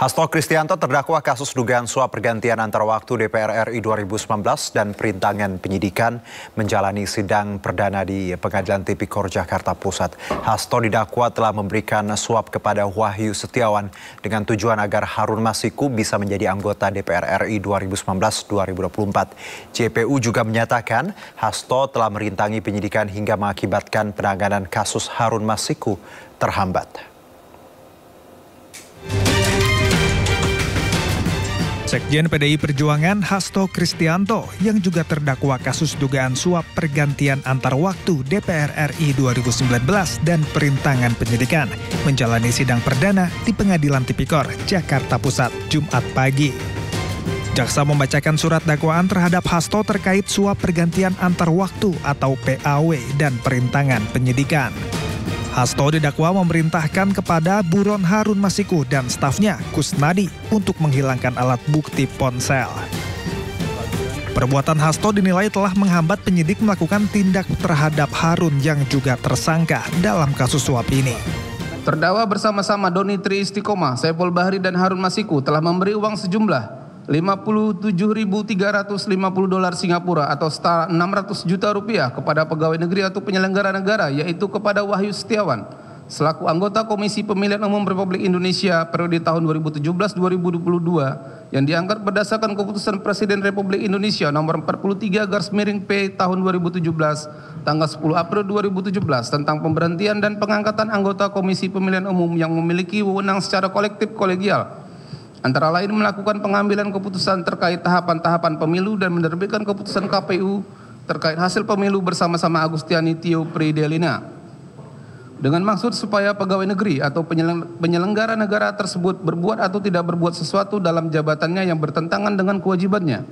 Hasto Kristianto terdakwa kasus dugaan suap pergantian antar waktu DPR RI 2019 dan perintangan penyidikan menjalani sidang perdana di Pengadilan Tipikor Jakarta Pusat. Hasto didakwa telah memberikan suap kepada Wahyu Setiawan dengan tujuan agar Harun Masiku bisa menjadi anggota DPR RI 2019-2024. JPU juga menyatakan Hasto telah merintangi penyidikan hingga mengakibatkan penanganan kasus Harun Masiku terhambat. Sekjen PDI Perjuangan Hasto Kristianto yang juga terdakwa kasus dugaan suap pergantian antar waktu DPR RI 2019 dan perintangan penyidikan menjalani sidang perdana di Pengadilan Tipikor Jakarta Pusat Jumat pagi. Jaksa membacakan surat dakwaan terhadap Hasto terkait suap pergantian antar waktu atau PAW dan perintangan penyidikan. Hasto didakwa memerintahkan kepada buron Harun Masiku dan stafnya Kusnadi untuk menghilangkan alat bukti ponsel. Perbuatan Hasto dinilai telah menghambat penyidik melakukan tindak terhadap Harun yang juga tersangka dalam kasus suap ini. Terdakwa bersama-sama Doni Tri Istiqomah, Saiful Bahri dan Harun Masiku telah memberi uang sejumlah $57.350 Singapura atau setara 600 juta rupiah kepada pegawai negeri atau penyelenggara negara, yaitu kepada Wahyu Setiawan selaku anggota Komisi Pemilihan Umum Republik Indonesia periode tahun 2017-2022 yang diangkat berdasarkan keputusan Presiden Republik Indonesia nomor 43/P tahun 2017 tanggal 10 April 2017 tentang pemberhentian dan pengangkatan anggota Komisi Pemilihan Umum yang memiliki wewenang secara kolektif kolegial, antara lain melakukan pengambilan keputusan terkait tahapan-tahapan pemilu dan menerbitkan keputusan KPU terkait hasil pemilu bersama-sama Agustiani Tio Pridelina. Dengan maksud supaya pegawai negeri atau penyelenggara negara tersebut berbuat atau tidak berbuat sesuatu dalam jabatannya yang bertentangan dengan kewajibannya,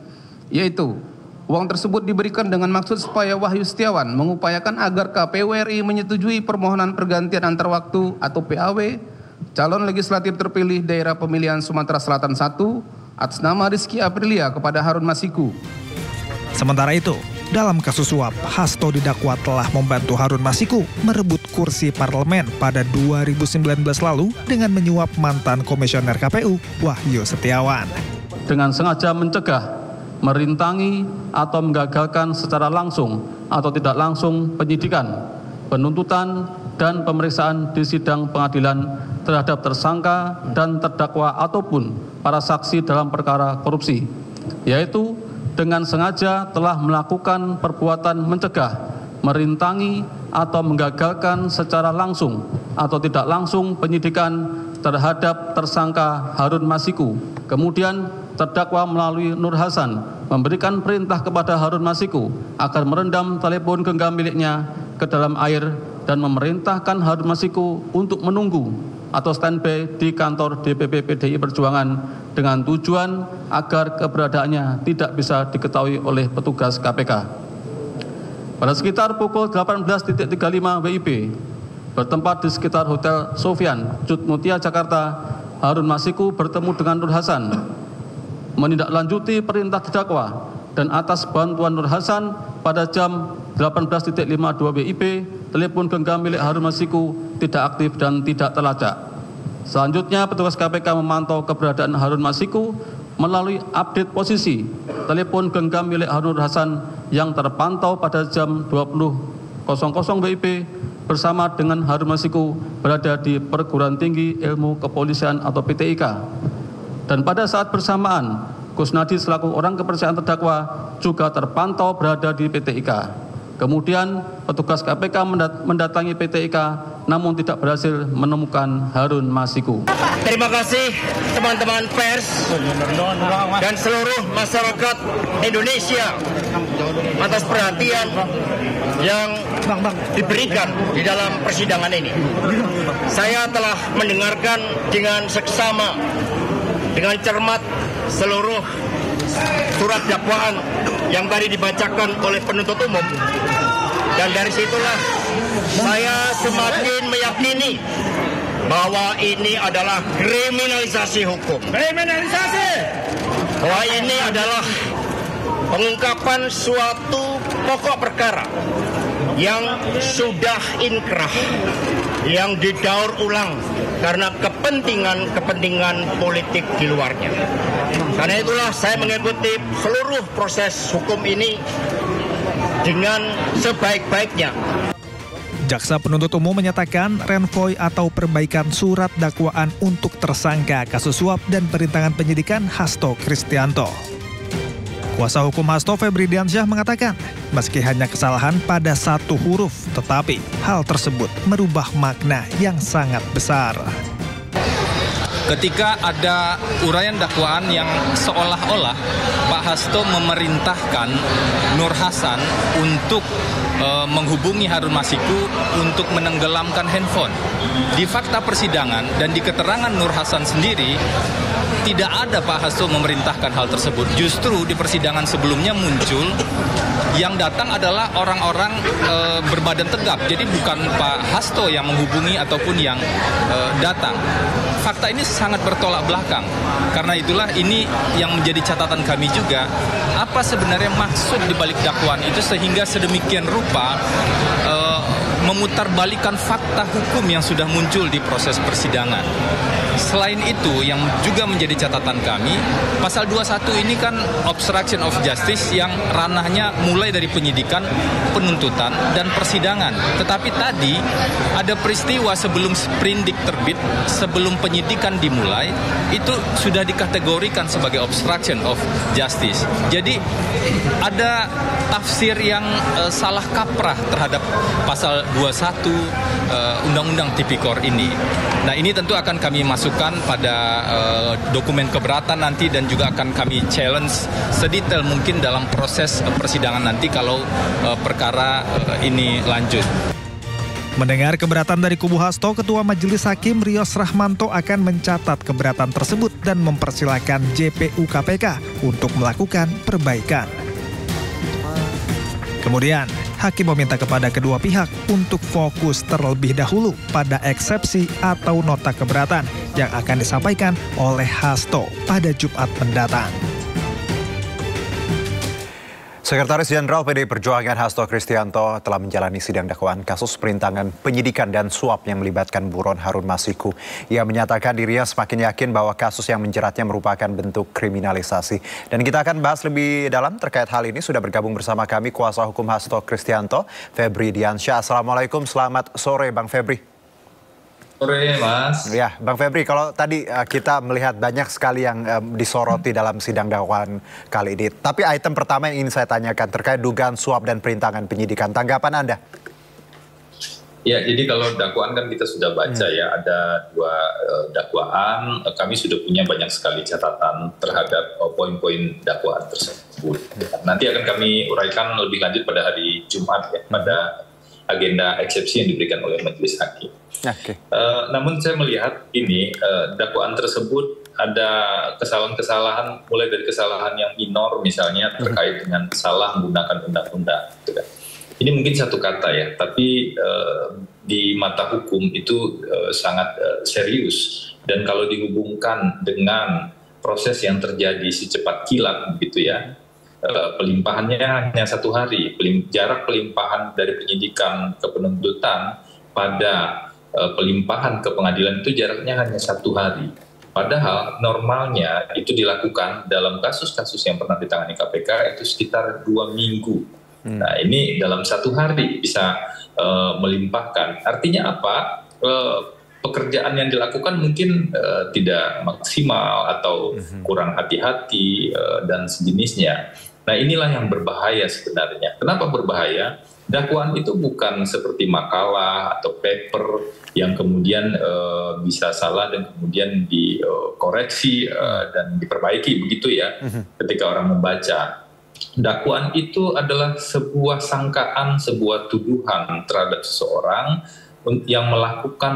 yaitu uang tersebut diberikan dengan maksud supaya Wahyu Setiawan mengupayakan agar KPU RI menyetujui permohonan pergantian antar waktu atau PAW calon legislatif terpilih daerah pemilihan Sumatera Selatan 1 atas nama Rizky Aprilia kepada Harun Masiku. Sementara itu, dalam kasus suap, Hasto didakwa telah membantu Harun Masiku merebut kursi parlemen pada 2019 lalu dengan menyuap mantan komisioner KPU Wahyu Setiawan. Dengan sengaja mencegah, merintangi atau menggagalkan secara langsung atau tidak langsung penyidikan, penuntutan, dan pemeriksaan di sidang pengadilan terhadap tersangka dan terdakwa ataupun para saksi dalam perkara korupsi, yaitu dengan sengaja telah melakukan perbuatan mencegah, merintangi atau menggagalkan secara langsung atau tidak langsung penyidikan terhadap tersangka Harun Masiku. Kemudian terdakwa melalui Nur Hasan memberikan perintah kepada Harun Masiku agar merendam telepon genggam miliknya ke dalam air dan memerintahkan Harun Masiku untuk menunggu atau standby di kantor DPP PDI Perjuangan dengan tujuan agar keberadaannya tidak bisa diketahui oleh petugas KPK. Pada sekitar pukul 18.35 WIB, bertempat di sekitar Hotel Sofian, Cut Mutia, Jakarta, Harun Masiku bertemu dengan Nur Hasan, menindaklanjuti perintah terdakwa, dan atas bantuan Nur Hasan pada jam 18.52 WIB, telepon genggam milik Harun Masiku tidak aktif dan tidak terlacak. Selanjutnya, petugas KPK memantau keberadaan Harun Masiku melalui update posisi telepon genggam milik Harun Hasan yang terpantau pada jam 20.00 WIB bersama dengan Harun Masiku berada di Perguruan Tinggi Ilmu Kepolisian atau PTIK. Dan pada saat bersamaan, Kusnadi selaku orang kepercayaan terdakwa juga terpantau berada di PTIK. Kemudian petugas KPK mendatangi PTIK namun tidak berhasil menemukan Harun Masiku. Terima kasih teman-teman pers dan seluruh masyarakat Indonesia atas perhatian yang diberikan di dalam persidangan ini. Saya telah mendengarkan dengan seksama, dengan cermat seluruh surat dakwaan yang tadi dibacakan oleh penuntut umum, dan dari situlah saya semakin meyakini bahwa ini adalah kriminalisasi hukum. Bahwa ini adalah pengungkapan suatu pokok perkara yang sudah inkrah, yang didaur ulang karena kepentingan politik di luarnya. Karena itulah saya mengikuti seluruh proses hukum ini dengan sebaik-baiknya. Jaksa penuntut umum menyatakan renvoy atau perbaikan surat dakwaan untuk tersangka kasus suap dan perintangan penyidikan Hasto Kristianto. Kuasa hukum Hasto Febri Diansyah mengatakan, meski hanya kesalahan pada satu huruf, tetapi hal tersebut merubah makna yang sangat besar. Ketika ada uraian dakwaan yang seolah-olah Pak Hasto memerintahkan Nur Hasan untuk menghubungi Harun Masiku untuk menenggelamkan handphone. Di fakta persidangan dan di keterangan Nur Hasan sendiri, tidak ada Pak Hasto memerintahkan hal tersebut. Justru di persidangan sebelumnya muncul yang datang adalah orang-orang berbadan tegap. Jadi bukan Pak Hasto yang menghubungi ataupun yang datang. Fakta ini sangat bertolak belakang. Karena itulah ini yang menjadi catatan kami juga. Apa sebenarnya maksud di balik dakwaan itu sehingga sedemikian rupa memutarbalikkan fakta hukum yang sudah muncul di proses persidangan. Selain itu, yang juga menjadi catatan kami, pasal 21 ini kan obstruction of justice yang ranahnya mulai dari penyidikan, penuntutan, dan persidangan. Tetapi tadi ada peristiwa sebelum sprindik terbit, sebelum penyidikan dimulai, itu sudah dikategorikan sebagai obstruction of justice. Jadi ada tafsir yang salah kaprah terhadap pasal 21 Undang-Undang Tipikor ini. Nah, ini tentu akan kami masukkan pada dokumen keberatan nanti dan juga akan kami challenge sedetail mungkin dalam proses persidangan nanti kalau perkara ini lanjut. Mendengar keberatan dari kubu Hasto, Ketua Majelis Hakim Rios Rahmanto akan mencatat keberatan tersebut dan mempersilahkan JPU KPK untuk melakukan perbaikan. Kemudian, Hakim meminta kepada kedua pihak untuk fokus terlebih dahulu pada eksepsi atau nota keberatan yang akan disampaikan oleh Hasto pada Jumat mendatang. Sekretaris Jenderal PDI Perjuangan Hasto Kristianto telah menjalani sidang dakwaan kasus perintangan penyidikan dan suap yang melibatkan buron Harun Masiku. Ia menyatakan dirinya semakin yakin bahwa kasus yang menjeratnya merupakan bentuk kriminalisasi. Dan kita akan bahas lebih dalam terkait hal ini. Sudah bergabung bersama kami kuasa hukum Hasto Kristianto, Febri Diansyah. Assalamualaikum, selamat sore Bang Febri. Sore Mas. Ya, Bang Febri, kalau tadi kita melihat banyak sekali yang disoroti dalam sidang dakwaan kali ini. Tapi item pertama yang ingin saya tanyakan terkait dugaan suap dan perintangan penyidikan. Tanggapan Anda? Ya, jadi kalau dakwaan kan kita sudah baca ya, ada dua dakwaan. Kami sudah punya banyak sekali catatan terhadap poin-poin dakwaan tersebut. Nanti akan kami uraikan lebih lanjut pada hari Jumat ya, pada agenda eksepsi yang diberikan oleh Majelis Hakim. Okay. Namun saya melihat ini dakwaan tersebut ada kesalahan-kesalahan, mulai dari kesalahan yang minor misalnya terkait dengan salah menggunakan undang-undang. Gitu kan. Ini mungkin satu kata ya, tapi di mata hukum itu sangat serius. Dan kalau dihubungkan dengan proses yang terjadi secepat kilat begitu ya, pelimpahannya hanya 1 hari. Jarak pelimpahan dari penyidikan ke penuntutan pada pelimpahan ke pengadilan itu jaraknya hanya 1 hari. Padahal normalnya itu dilakukan dalam kasus-kasus yang pernah ditangani KPK itu sekitar 2 minggu. Nah, ini dalam 1 hari bisa melimpahkan. Artinya apa? Pekerjaan yang dilakukan mungkin tidak maksimal atau kurang hati-hati dan sejenisnya. Nah, inilah yang berbahaya sebenarnya. Kenapa berbahaya? Dakwaan itu bukan seperti makalah atau paper yang kemudian bisa salah dan kemudian dikoreksi dan diperbaiki begitu ya ketika orang membaca. Dakwaan itu adalah sebuah sangkaan, sebuah tuduhan terhadap seseorang yang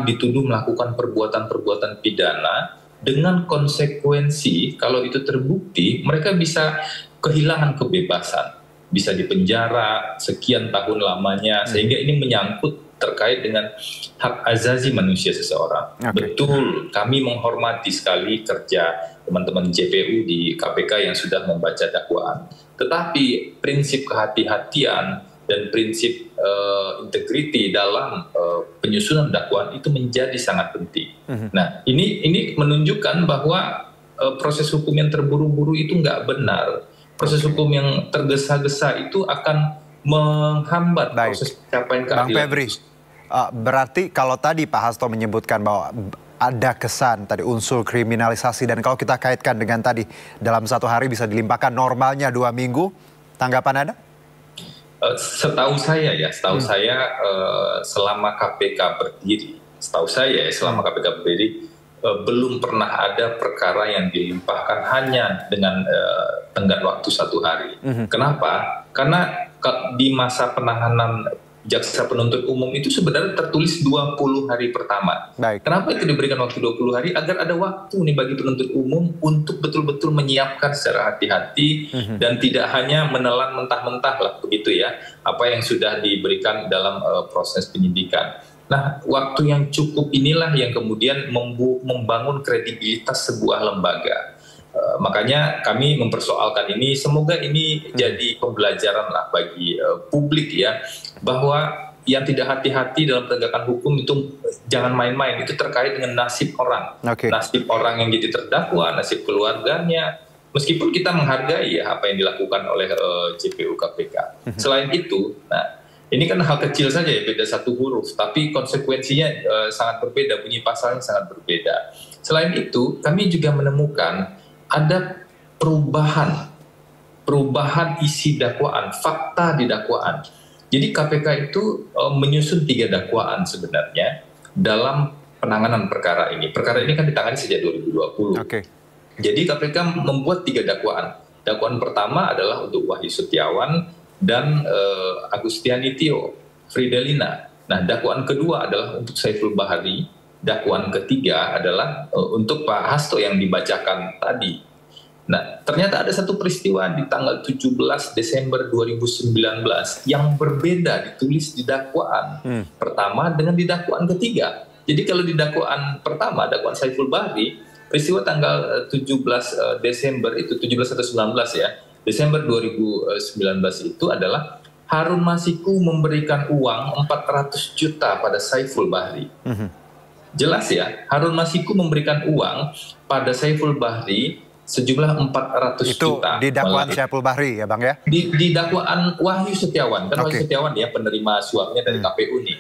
dituduh melakukan perbuatan-perbuatan pidana dengan konsekuensi kalau itu terbukti mereka bisa kehilangan kebebasan, bisa dipenjara sekian tahun lamanya, sehingga ini menyangkut terkait dengan hak azazi manusia seseorang. Okay. Betul, kami menghormati sekali kerja teman-teman JPU di KPK yang sudah membaca dakwaan. Tetapi prinsip kehati-hatian dan prinsip integriti dalam penyusunan dakwaan itu menjadi sangat penting. Nah, ini menunjukkan bahwa proses hukum yang terburu-buru itu nggak benar. Proses hukum yang tergesa-gesa itu akan menghambat proses pencapaian keadilan. Bang Febri, berarti kalau tadi Pak Hasto menyebutkan bahwa ada kesan tadi unsur kriminalisasi, dan kalau kita kaitkan dengan tadi dalam 1 hari bisa dilimpahkan, normalnya 2 minggu, tanggapan Anda? Setahu saya selama KPK berdiri, belum pernah ada perkara yang dilimpahkan hanya dengan tenggat waktu 1 hari. Kenapa? Karena di masa penahanan jaksa penuntut umum itu sebenarnya tertulis 20 hari pertama. Kenapa itu diberikan waktu 20 hari? Agar ada waktu nih bagi penuntut umum untuk betul-betul menyiapkan secara hati-hati dan tidak hanya menelan mentah-mentah lah begitu ya, apa yang sudah diberikan dalam proses penyidikan. Nah, waktu yang cukup inilah yang kemudian membangun kredibilitas sebuah lembaga. Makanya kami mempersoalkan ini, semoga ini jadi pembelajaran lah bagi publik ya, bahwa yang tidak hati-hati dalam penegakan hukum itu jangan main-main, itu terkait dengan nasib orang. Nasib orang yang jadi terdakwa, nasib keluarganya, meskipun kita menghargai ya apa yang dilakukan oleh JPU KPK. Selain itu, nah ini kan hal kecil saja ya, beda 1 huruf, tapi konsekuensinya sangat berbeda, bunyi pasalnya sangat berbeda. Selain itu, kami juga menemukan ada perubahan isi dakwaan, fakta di dakwaan. Jadi KPK itu menyusun 3 dakwaan sebenarnya dalam penanganan perkara ini. Perkara ini kan ditangani sejak 2020. Jadi KPK membuat 3 dakwaan. Dakwaan pertama adalah untuk Wahyu Setiawan dan Agustiani Tio Fridelina. Nah, dakwaan kedua adalah untuk Saiful Bahari. Dakwaan ketiga adalah untuk Pak Hasto yang dibacakan tadi. Nah, ternyata ada satu peristiwa di tanggal 17 Desember 2019 yang berbeda ditulis di dakwaan pertama dengan di dakwaan ketiga. Jadi kalau di dakwaan pertama, dakwaan Saiful Bahri, peristiwa tanggal 17 Desember itu, 17 atau 19 ya, Desember 2019 itu adalah Harun Masiku memberikan uang 400 juta pada Saiful Bahri. Jelas ya, Harun Masiku memberikan uang pada Saiful Bahri sejumlah 400 juta. Itu di dakwaan Saiful Bahri ya Bang ya? Di dakwaan Wahyu Setiawan. Kan Wahyu Setiawan ya penerima suapnya dari KPU nih.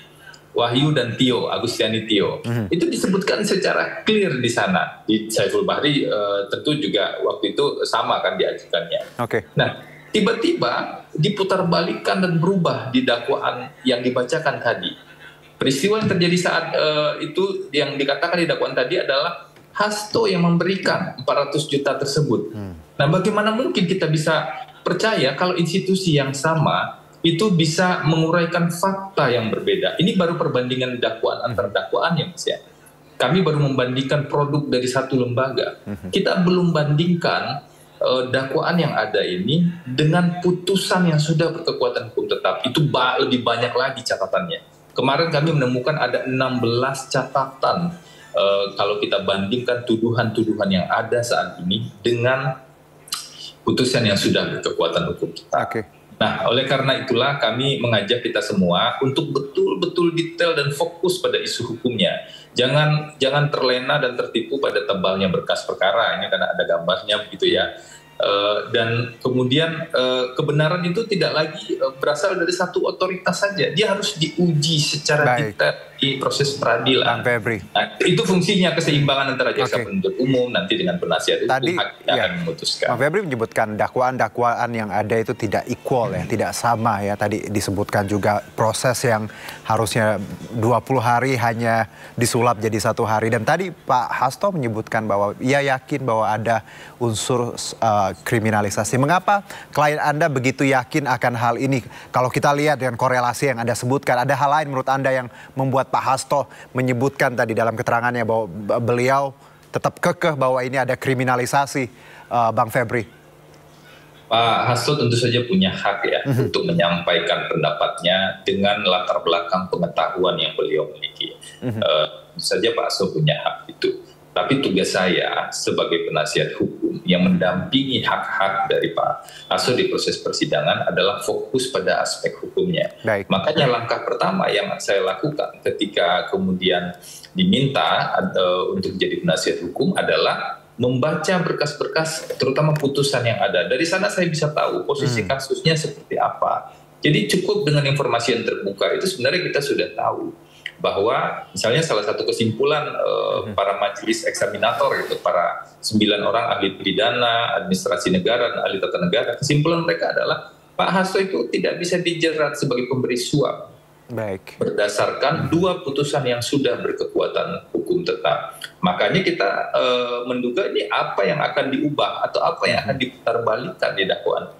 Wahyu dan Tio, Agustiani Tio. Itu disebutkan secara clear di sana. Di Saiful Bahri tentu juga waktu itu sama kan diajukannya. Nah, tiba-tiba diputarbalikkan dan berubah di dakwaan yang dibacakan tadi. Peristiwa yang terjadi saat itu yang dikatakan di dakwaan tadi adalah Hasto yang memberikan 400 juta tersebut. Nah, bagaimana mungkin kita bisa percaya kalau institusi yang sama itu bisa menguraikan fakta yang berbeda? Ini baru perbandingan dakwaan antar dakwaan ya Mas ya. Kami baru membandingkan produk dari satu lembaga. Kita belum bandingkan dakwaan yang ada ini dengan putusan yang sudah berkekuatan hukum tetap. Itu lebih banyak lagi catatannya. Kemarin kami menemukan ada 16 catatan kalau kita bandingkan tuduhan-tuduhan yang ada saat ini dengan putusan yang sudah berkekuatan hukum tetap. Nah, oleh karena itulah kami mengajak kita semua untuk betul-betul detail dan fokus pada isu hukumnya. Jangan terlena dan tertipu pada tebalnya berkas perkara. Ini karena ada gambarnya begitu ya. Dan kemudian kebenaran itu tidak lagi berasal dari satu otoritas saja. Dia harus diuji secara detail di proses peradilan. Nah, itu fungsinya keseimbangan antara jaksa penuntut umum nanti dengan penasihat hukum akan memutuskan. Bang Febri menyebutkan dakwaan-dakwaan yang ada itu tidak equal ya, tidak sama ya. Tadi disebutkan juga proses yang harusnya 20 hari hanya disulap jadi 1 hari. Dan tadi Pak Hasto menyebutkan bahwa ia yakin bahwa ada unsur kriminalisasi. Mengapa klien Anda begitu yakin akan hal ini? Kalau kita lihat dengan korelasi yang Anda sebutkan, ada hal lain menurut Anda yang membuat Pak Hasto menyebutkan tadi dalam keterangannya bahwa beliau tetap kekeh bahwa ini ada kriminalisasi, Bang Febri? Pak Hasto tentu saja punya hak ya untuk menyampaikan pendapatnya dengan latar belakang pengetahuan yang beliau miliki. Tentu saja Pak Hasto punya hak itu. Tapi tugas saya sebagai penasihat hukum yang mendampingi hak-hak dari Pak Hasto di proses persidangan adalah fokus pada aspek hukumnya. Baik. Makanya langkah pertama yang saya lakukan ketika kemudian diminta untuk jadi penasihat hukum adalah membaca berkas-berkas, terutama putusan yang ada. Dari sana saya bisa tahu posisi kasusnya seperti apa. Jadi cukup dengan informasi yang terbuka itu sebenarnya kita sudah tahu bahwa misalnya salah satu kesimpulan para majelis eksaminator itu para 9 orang ahli pidana, administrasi negara, dan ahli tata negara, kesimpulan mereka adalah Pak Hasto itu tidak bisa dijerat sebagai pemberi suap. Baik. Berdasarkan 2 putusan yang sudah berkekuatan hukum tetap. Makanya kita menduga ini apa yang akan diubah atau apa yang akan diputarbalikkan di dakwaan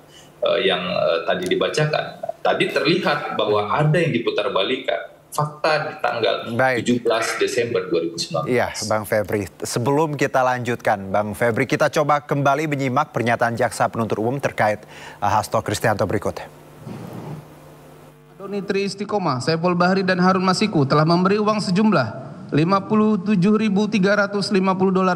yang tadi dibacakan. Tadi terlihat bahwa ada yang diputarbalikkan. Fakta di tanggal 17 Desember 2019. Iya, Bang Febri. Sebelum kita lanjutkan, Bang Febri, kita coba kembali menyimak pernyataan Jaksa Penuntut Umum terkait Hasto Kristianto berikut. Doni Tri Istiqomah, Saiful Bahri dan Harun Masiku telah memberi uang sejumlah $57.350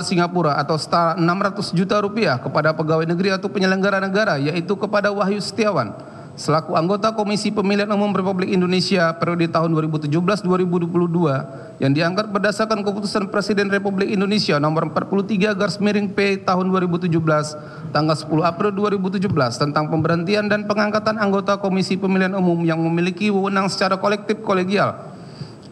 Singapura atau setara 600 juta rupiah kepada pegawai negeri atau penyelenggara negara, yaitu kepada Wahyu Setiawan selaku anggota Komisi Pemilihan Umum Republik Indonesia periode tahun 2017-2022 yang diangkat berdasarkan keputusan Presiden Republik Indonesia nomor 43/P tahun 2017 tanggal 10 April 2017 tentang pemberhentian dan pengangkatan anggota Komisi Pemilihan Umum yang memiliki wewenang secara kolektif kolegial,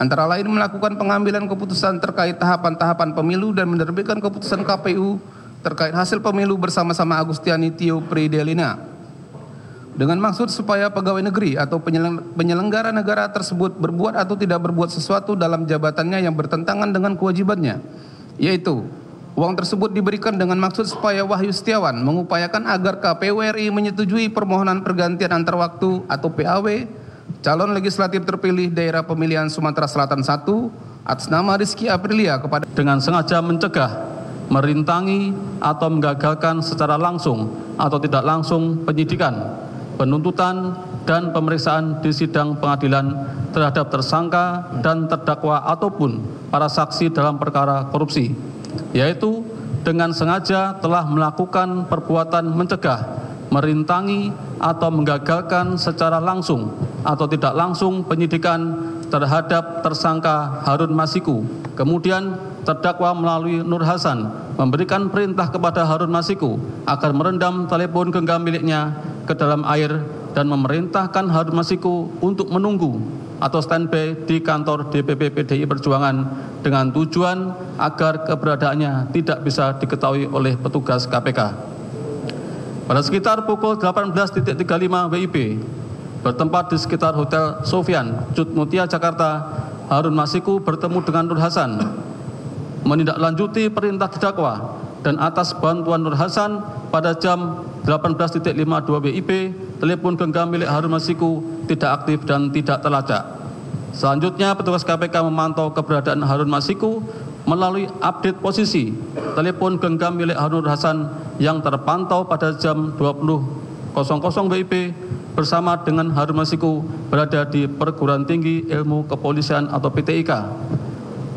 antara lain melakukan pengambilan keputusan terkait tahapan-tahapan pemilu dan menerbitkan keputusan KPU terkait hasil pemilu bersama-sama Agustiani Tio Pridelina, dengan maksud supaya pegawai negeri atau penyelenggara negara tersebut berbuat atau tidak berbuat sesuatu dalam jabatannya yang bertentangan dengan kewajibannya, yaitu uang tersebut diberikan dengan maksud supaya Wahyu Setiawan mengupayakan agar KPU RI menyetujui permohonan pergantian antar waktu atau PAW calon legislatif terpilih daerah pemilihan Sumatera Selatan 1 atas nama Rizky Aprilia kepada dengan sengaja mencegah, merintangi atau menggagalkan secara langsung atau tidak langsung penyidikan, penuntutan, dan pemeriksaan di sidang pengadilan terhadap tersangka dan terdakwa ataupun para saksi dalam perkara korupsi, yaitu dengan sengaja telah melakukan perbuatan mencegah, merintangi atau menggagalkan secara langsung atau tidak langsung penyidikan terhadap tersangka Harun Masiku. Kemudian terdakwa melalui Nur Hasan memberikan perintah kepada Harun Masiku agar merendam telepon genggam miliknya ke dalam air dan memerintahkan Harun Masiku untuk menunggu atau standby di kantor DPP PDI Perjuangan dengan tujuan agar keberadaannya tidak bisa diketahui oleh petugas KPK. Pada sekitar pukul 18.35 WIB, bertempat di sekitar Hotel Sofian, Cut Mutia, Jakarta, Harun Masiku bertemu dengan Nur Hasan, menindaklanjuti perintah didakwa, dan atas bantuan Nur Hasan pada jam 18.52 WIB, telepon genggam milik Harun Masiku tidak aktif dan tidak terlacak. Selanjutnya, petugas KPK memantau keberadaan Harun Masiku melalui update posisi telepon genggam milik Harun Nur Hasan yang terpantau pada jam 20.00 WIB bersama dengan Harun Masiku berada di Perguruan Tinggi Ilmu Kepolisian atau PTIK.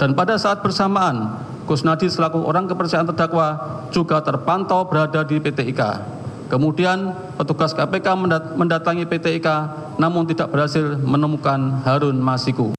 Dan pada saat bersamaan, Kusnadi selaku orang kepercayaan terdakwa juga terpantau berada di PTIK. Kemudian petugas KPK mendatangi PTIK namun tidak berhasil menemukan Harun Masiku.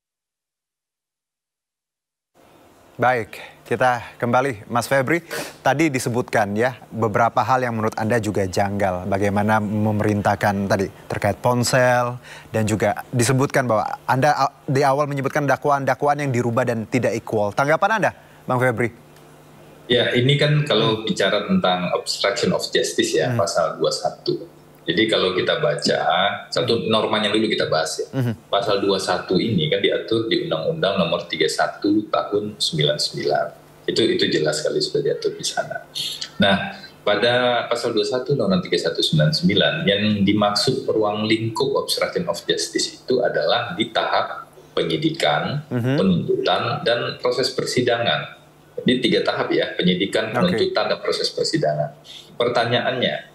Baik, kita kembali Mas Febri. Tadi disebutkan ya beberapa hal yang menurut Anda juga janggal. Bagaimana memerintahkan tadi terkait ponsel dan juga disebutkan bahwa Anda di awal menyebutkan dakwaan-dakwaan yang dirubah dan tidak equal. Tanggapan Anda, Bang Febri? Ya, ini kan kalau bicara tentang obstruction of justice ya, pasal 21. Jadi kalau kita baca, satu normanya dulu kita bahas ya. Pasal 21 ini kan diatur di Undang-Undang Nomor 31 Tahun 99. Itu jelas sekali sudah diatur di sana. Nah, pada pasal 21 Undang-Undang 3199 yang dimaksud ruang lingkup obstruction of justice itu adalah di tahap penyidikan, penuntutan, dan proses persidangan. Di 3 tahap ya, penyidikan, penuntutan, dan proses persidangan. Pertanyaannya,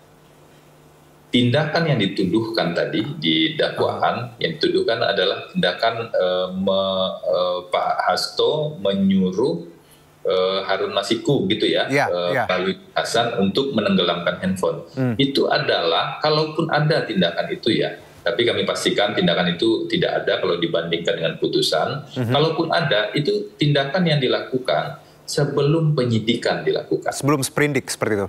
tindakan yang dituduhkan tadi di dakwaan, yang dituduhkan adalah tindakan Pak Hasto menyuruh Harun Masiku gitu ya, melalui Hasan untuk menenggelamkan handphone. Itu adalah, kalaupun ada tindakan itu ya, tapi kami pastikan tindakan itu tidak ada kalau dibandingkan dengan putusan. Kalaupun ada, itu tindakan yang dilakukan sebelum penyidikan dilakukan. Sebelum sprindik seperti itu?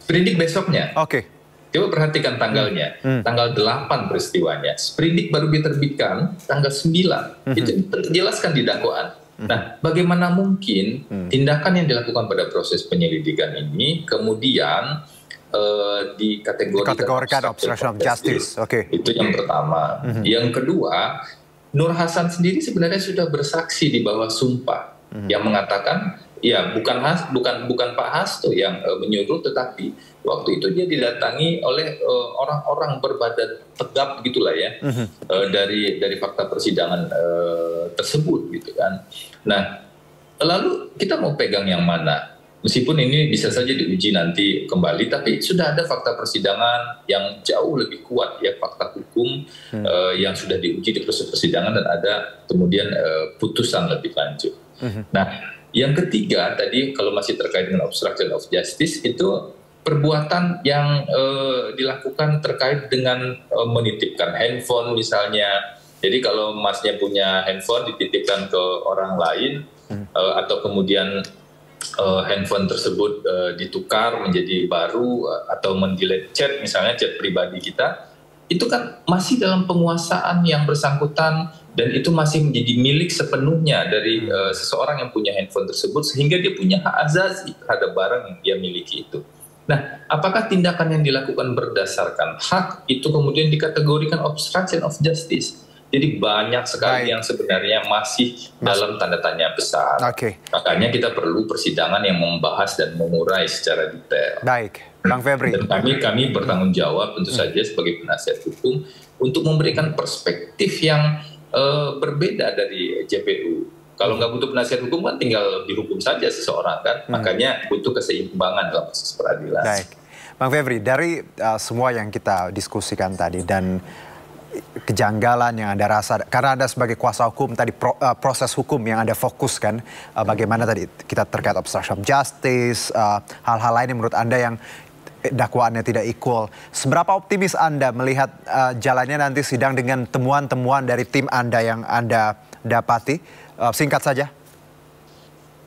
Sprindik besoknya. Oke. Coba perhatikan tanggalnya, tanggal 8 peristiwanya. Sprindik baru diterbitkan tanggal 9. Itu dijelaskan di dakwaan. Nah, bagaimana mungkin tindakan yang dilakukan pada proses penyelidikan ini kemudian dikategorikan obstruction of justice. Itu yang pertama. Yang kedua, Nur Hasan sendiri sebenarnya sudah bersaksi di bawah sumpah yang mengatakan ya bukan Pak Hasto yang menyuruh, tetapi waktu itu dia didatangi oleh orang-orang berbadan tegap gitulah ya, dari fakta persidangan tersebut gitu kan. Nah, lalu kita mau pegang yang mana? Meskipun ini bisa saja diuji nanti kembali, tapi sudah ada fakta persidangan yang jauh lebih kuat ya, fakta hukum yang sudah diuji di proses persidangan, dan ada kemudian putusan lebih lanjut. Nah, yang ketiga tadi kalau masih terkait dengan obstruction of justice, itu perbuatan yang dilakukan terkait dengan menitipkan handphone misalnya. Jadi kalau masnya punya handphone dititipkan ke orang lain, atau kemudian handphone tersebut ditukar menjadi baru, atau mendelete chat misalnya, chat pribadi kita, itu kan masih dalam penguasaan yang bersangkutan, dan itu masih menjadi milik sepenuhnya dari seseorang yang punya handphone tersebut, sehingga dia punya hak azazi terhadap barang yang dia miliki itu. Nah, apakah tindakan yang dilakukan berdasarkan hak itu kemudian dikategorikan obstruction of justice? Jadi banyak sekali yang sebenarnya masih dalam tanda tanya besar. Makanya kita perlu persidangan yang membahas dan mengurai secara detail. Baik, Bang Febri. Dan kami bertanggung jawab tentu saja sebagai penasihat hukum untuk memberikan perspektif yang berbeda dari JPU. Kalau nggak butuh penasihat hukum kan tinggal dihukum saja seseorang kan. Makanya butuh keseimbangan dalam proses peradilan. Baik, Bang Febri, dari semua yang kita diskusikan tadi dan kejanggalan yang Anda rasa, karena Anda sebagai kuasa hukum tadi, proses hukum yang Anda fokuskan, bagaimana tadi kita terkait obstruction of justice, hal-hal lain yang menurut Anda yang dakwaannya tidak equal. Seberapa optimis Anda melihat jalannya nanti sidang dengan temuan-temuan dari tim Anda yang Anda dapati? Singkat saja.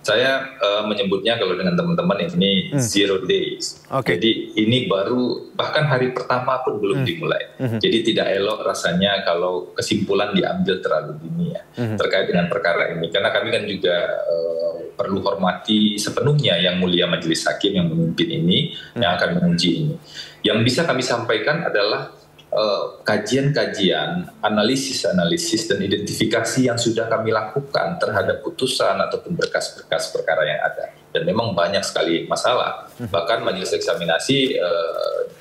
Saya menyebutnya kalau dengan teman-teman ini 0 days. Jadi ini baru, bahkan hari pertama pun belum dimulai. Jadi tidak elok rasanya kalau kesimpulan diambil terlalu dini ya, terkait dengan perkara ini. Karena kami kan juga perlu hormati sepenuhnya yang mulia majelis hakim yang memimpin ini, yang akan menguji ini. Yang bisa kami sampaikan adalah kajian-kajian, analisis-analisis, dan identifikasi yang sudah kami lakukan terhadap putusan ataupun berkas-berkas perkara yang ada. Dan memang banyak sekali masalah. Bahkan majelis eksaminasi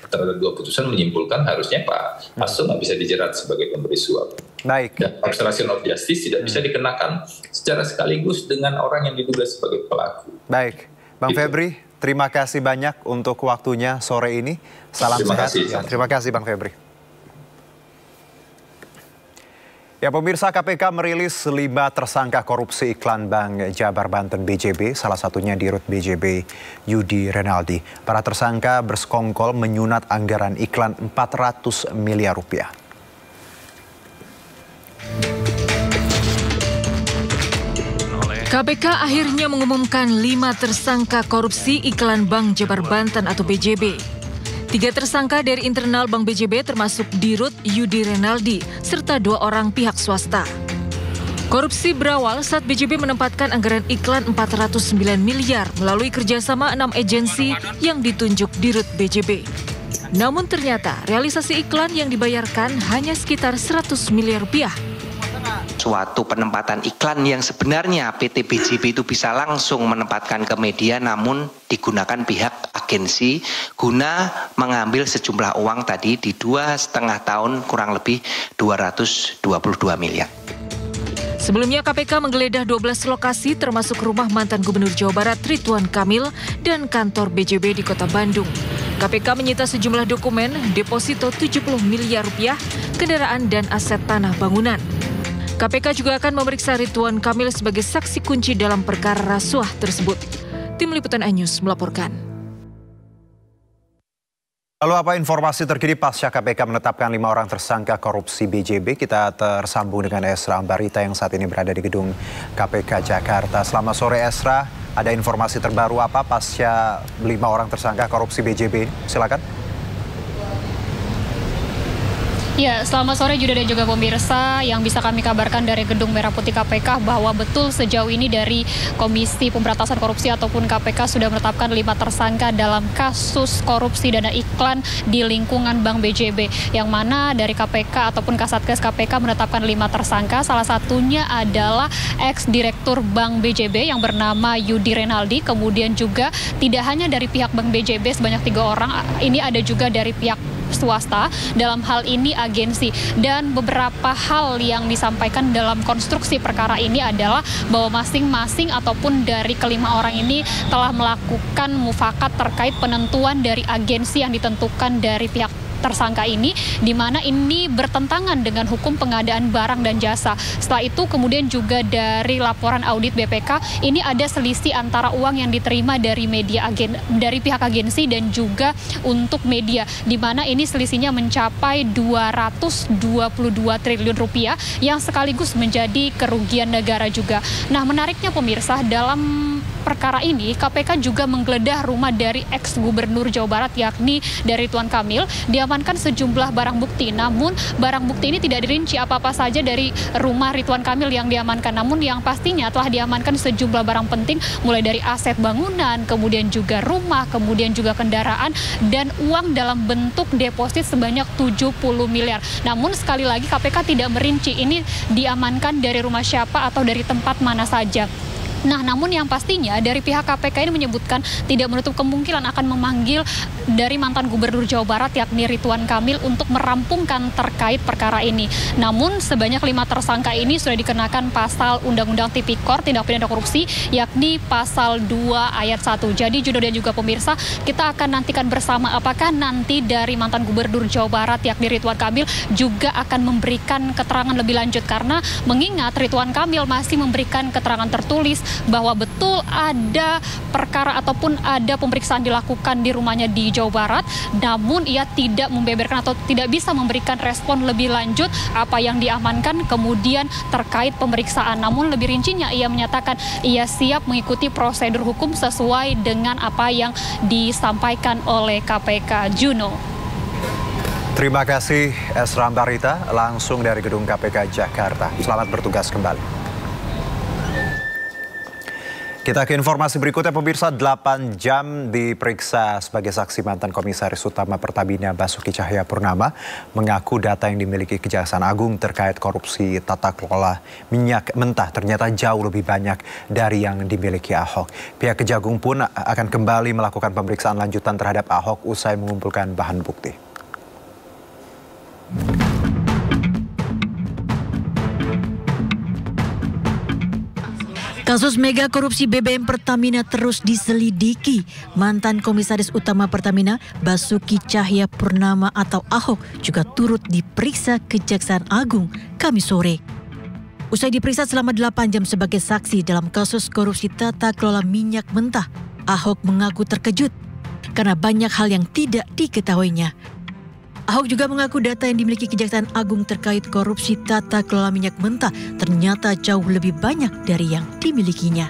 terhadap 2 putusan menyimpulkan harusnya Pak Hasto nggak bisa dijerat sebagai pemberi suap. Baik. Dan obstruction of justice tidak bisa dikenakan secara sekaligus dengan orang yang diduga sebagai pelaku. Baik, Bang Febri, terima kasih banyak untuk waktunya sore ini. Salam sehat. Terima kasih Bang Febri. Ya, pemirsa, KPK merilis 5 tersangka korupsi iklan Bank Jabar Banten BJB, salah satunya Dirut BJB Yudi Renaldi. Para tersangka bersekongkol menyunat anggaran iklan 400 miliar rupiah. KPK akhirnya mengumumkan 5 tersangka korupsi iklan Bank Jabar Banten atau BJB. 3 tersangka dari internal Bank BJB termasuk Dirut Yudi Renaldi serta 2 orang pihak swasta. Korupsi berawal saat BJB menempatkan anggaran iklan 409 miliar melalui kerjasama 6 agensi yang ditunjuk Dirut BJB. Namun ternyata realisasi iklan yang dibayarkan hanya sekitar 100 miliar rupiah. Suatu penempatan iklan yang sebenarnya PT BJB itu bisa langsung menempatkan ke media, namun digunakan pihak agensi guna mengambil sejumlah uang tadi di 2,5 tahun, kurang lebih 222 miliar. Sebelumnya KPK menggeledah 12 lokasi termasuk rumah mantan Gubernur Jawa Barat Ridwan Kamil dan kantor BJB di Kota Bandung. KPK menyita sejumlah dokumen, deposito 70 miliar rupiah, kendaraan dan aset tanah bangunan. KPK juga akan memeriksa Ridwan Kamil sebagai saksi kunci dalam perkara rasuah tersebut. Tim Liputan iNews melaporkan. Lalu apa informasi terkini pasca KPK menetapkan 5 orang tersangka korupsi BJB? Kita tersambung dengan Esra Ambarita yang saat ini berada di gedung KPK Jakarta. Selamat sore Esra, ada informasi terbaru apa pasca 5 orang tersangka korupsi BJB? Silakan. Ya, selamat sore Yuda dan juga pemirsa. Yang bisa kami kabarkan dari Gedung Merah Putih KPK bahwa betul sejauh ini dari Komisi Pemberantasan Korupsi ataupun KPK sudah menetapkan 5 tersangka dalam kasus korupsi dana iklan di lingkungan Bank BJB. Yang mana dari KPK ataupun Kasatgas KPK menetapkan 5 tersangka. Salah satunya adalah ex-direktur Bank BJB yang bernama Yudi Renaldi. Kemudian juga tidak hanya dari pihak Bank BJB sebanyak 3 orang, ini ada juga dari pihak swasta, dalam hal ini agensi. Dan beberapa hal yang disampaikan dalam konstruksi perkara ini adalah bahwa masing-masing ataupun dari kelima orang ini telah melakukan mufakat terkait penentuan dari agensi yang ditentukan dari pihak tersangka ini, di mana ini bertentangan dengan hukum pengadaan barang dan jasa. Setelah itu kemudian juga dari laporan audit BPK, ini ada selisih antara uang yang diterima dari dari pihak agensi dan juga untuk media, di mana ini selisihnya mencapai 222 triliun rupiah yang sekaligus menjadi kerugian negara juga. Nah, menariknya pemirsa, dalam perkara ini KPK juga menggeledah rumah dari ex-gubernur Jawa Barat yakni dari Ridwan Kamil. Diamankan sejumlah barang bukti, namun barang bukti ini tidak dirinci apa-apa saja dari rumah Ridwan Kamil yang diamankan. Namun yang pastinya telah diamankan sejumlah barang penting, mulai dari aset bangunan, kemudian juga rumah, kemudian juga kendaraan, dan uang dalam bentuk deposit sebanyak 70 miliar. Namun sekali lagi KPK tidak merinci ini diamankan dari rumah siapa atau dari tempat mana saja. Nah, namun yang pastinya dari pihak KPK ini menyebutkan tidak menutup kemungkinan akan memanggil dari mantan gubernur Jawa Barat yakni Ridwan Kamil untuk merampungkan terkait perkara ini. Namun sebanyak 5 tersangka ini sudah dikenakan pasal Undang-Undang Tipikor Tindak Pidana Korupsi yakni pasal 2 ayat 1. Jadi Judo dan juga pemirsa, kita akan nantikan bersama apakah nanti dari mantan gubernur Jawa Barat yakni Ridwan Kamil juga akan memberikan keterangan lebih lanjut, karena mengingat Ridwan Kamil masih memberikan keterangan tertulis bahwa betul ada perkara ataupun ada pemeriksaan dilakukan di rumahnya di Jawa Barat, namun ia tidak membeberkan atau tidak bisa memberikan respon lebih lanjut apa yang diamankan kemudian terkait pemeriksaan. Namun lebih rincinya ia menyatakan ia siap mengikuti prosedur hukum sesuai dengan apa yang disampaikan oleh KPK. Juno. Terima kasih Esra Ambarita langsung dari Gedung KPK Jakarta. Selamat bertugas kembali. Kita ke informasi berikutnya pemirsa. 8 jam diperiksa sebagai saksi mantan Komisaris Utama Pertamina Basuki Cahayapurnama mengaku data yang dimiliki Kejaksaan Agung terkait korupsi tata kelola minyak mentah ternyata jauh lebih banyak dari yang dimiliki Ahok. Pihak Kejagung pun akan kembali melakukan pemeriksaan lanjutan terhadap Ahok usai mengumpulkan bahan bukti. Kasus mega korupsi BBM Pertamina terus diselidiki. Mantan Komisaris Utama Pertamina Basuki Cahayapurnama atau Ahok juga turut diperiksa Kejaksaan Agung Kamis sore. Usai diperiksa selama 8 jam sebagai saksi dalam kasus korupsi tata kelola minyak mentah, Ahok mengaku terkejut karena banyak hal yang tidak diketahuinya. Ahok juga mengaku data yang dimiliki Kejaksaan Agung terkait korupsi tata kelola minyak mentah ternyata jauh lebih banyak dari yang dimilikinya.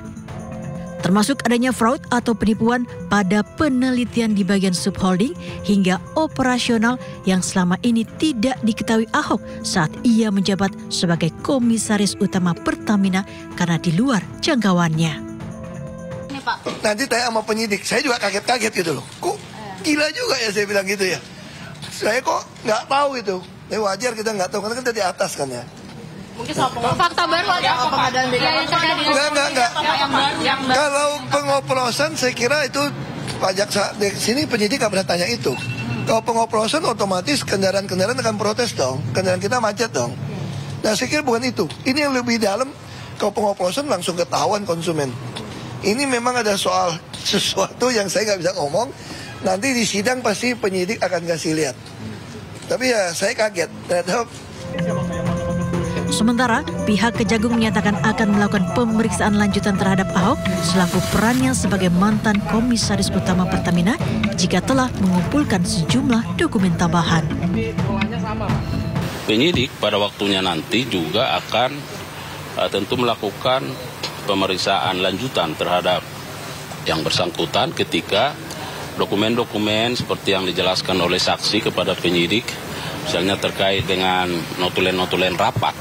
Termasuk adanya fraud atau penipuan pada penelitian di bagian subholding hingga operasional yang selama ini tidak diketahui Ahok saat ia menjabat sebagai Komisaris Utama Pertamina karena di luar jangkauannya. Nanti tanya sama penyidik, saya juga kaget-kaget gitu loh. Kok gila juga ya saya bilang gitu ya. Saya kok nggak tahu itu. Tapi wajar kita nggak tahu, karena kan dari atas kan ya. Mungkin soal fakta baru ada pengadaan Enggak. Kalau pengoplosan saya kira itu pajak di sini penyidik nggak pernah tanya itu. Kalau pengoplosan otomatis kendaraan-kendaraan akan protes dong. Kendaraan kita macet dong. Nah saya kira bukan itu. Ini yang lebih dalam. Kalau pengoplosan langsung ketahuan konsumen. Ini memang ada soal sesuatu yang saya nggak bisa ngomong. Nanti di sidang pasti penyidik akan kasih lihat. Tapi ya saya kaget. Sementara, pihak Kejagung menyatakan akan melakukan pemeriksaan lanjutan terhadap Ahok selaku perannya sebagai mantan Komisaris Utama Pertamina jika telah mengumpulkan sejumlah dokumen tambahan. Penyidik pada waktunya nanti juga akan tentu melakukan pemeriksaan lanjutan terhadap yang bersangkutan ketika dokumen-dokumen seperti yang dijelaskan oleh saksi kepada penyidik, misalnya terkait dengan notulen-notulen rapat.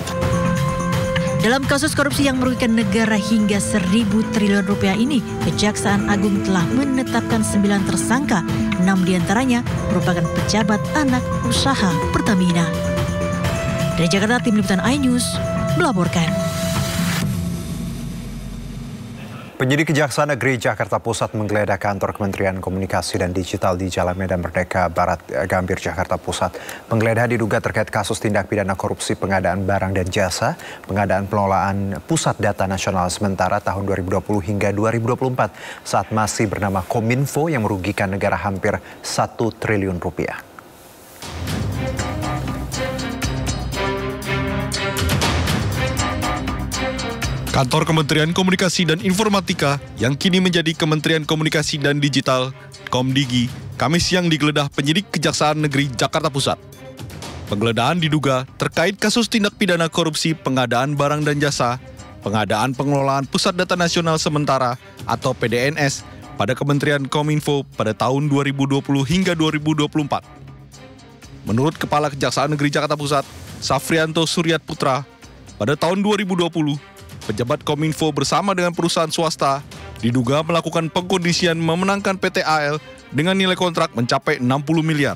Dalam kasus korupsi yang merugikan negara hingga 1.000 triliun rupiah ini, Kejaksaan Agung telah menetapkan 9 tersangka, 6 diantaranya merupakan pejabat anak usaha Pertamina. Dari Jakarta, Tim Liputan iNews melaporkan. Penyidik Kejaksaan Negeri Jakarta Pusat menggeledah kantor Kementerian Komunikasi dan Digital di Jalan Medan Merdeka Barat, Gambir, Jakarta Pusat. Penggeledahan diduga terkait kasus tindak pidana korupsi pengadaan barang dan jasa, pengadaan pengelolaan Pusat Data Nasional Sementara tahun 2020 hingga 2024 saat masih bernama Kominfo yang merugikan negara hampir 1 triliun rupiah. Kantor Kementerian Komunikasi dan Informatika yang kini menjadi Kementerian Komunikasi dan Digital, Komdigi, Kamis siang digeledah penyidik Kejaksaan Negeri Jakarta Pusat. Penggeledahan diduga terkait kasus tindak pidana korupsi pengadaan barang dan jasa, pengadaan pengelolaan Pusat Data Nasional Sementara atau PDNS pada Kementerian Kominfo pada tahun 2020 hingga 2024. Menurut Kepala Kejaksaan Negeri Jakarta Pusat, Safrianto Suryat Putra, pada tahun 2020, pejabat Kominfo bersama dengan perusahaan swasta diduga melakukan pengkondisian memenangkan PT AL dengan nilai kontrak mencapai 60 miliar.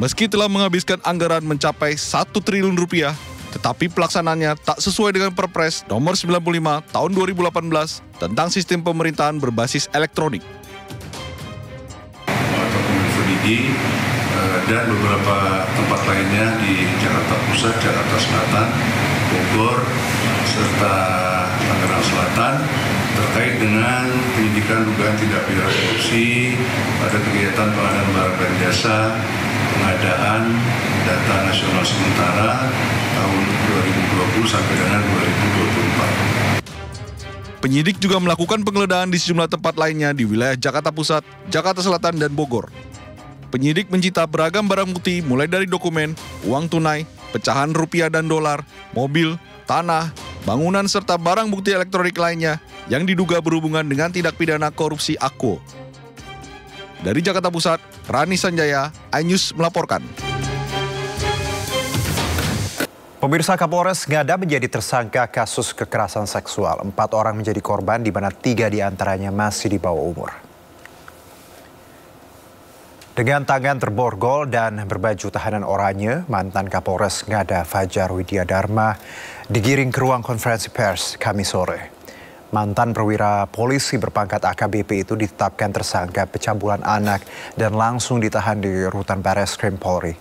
Meski telah menghabiskan anggaran mencapai 1 triliun rupiah, tetapi pelaksanaannya tak sesuai dengan Perpres nomor 95 tahun 2018 tentang sistem pemerintahan berbasis elektronik. Dan beberapa tempat lainnya di Jakarta Pusat, Jakarta Selatan, Bogor, serta Tangerang Selatan terkait dengan penyidikan dugaan tindak pidana korupsi pada kegiatan pengadaan barang dan jasa, pengadaan data nasional sementara tahun 2020 sampai dengan 2024. Penyidik juga melakukan penggeledahan di sejumlah tempat lainnya di wilayah Jakarta Pusat, Jakarta Selatan, dan Bogor. Penyidik mencita beragam barang bukti mulai dari dokumen, uang tunai, pecahan rupiah dan dolar, mobil, tanah, bangunan serta barang bukti elektronik lainnya yang diduga berhubungan dengan tindak pidana korupsi Akwo. Dari Jakarta Pusat, Rani Sanjaya, iNews melaporkan. Pemirsa, Kapolres Ngada menjadi tersangka kasus kekerasan seksual. 4 orang menjadi korban di mana 3 diantaranya masih di bawah umur. Dengan tangan terborgol dan berbaju tahanan oranye, mantan Kapolres Ngada Fajar Widya Dharma digiring ke ruang konferensi pers Kamis sore. Mantan perwira polisi berpangkat AKBP itu ditetapkan tersangka pencabulan anak dan langsung ditahan di rutan Barreskrim Polri.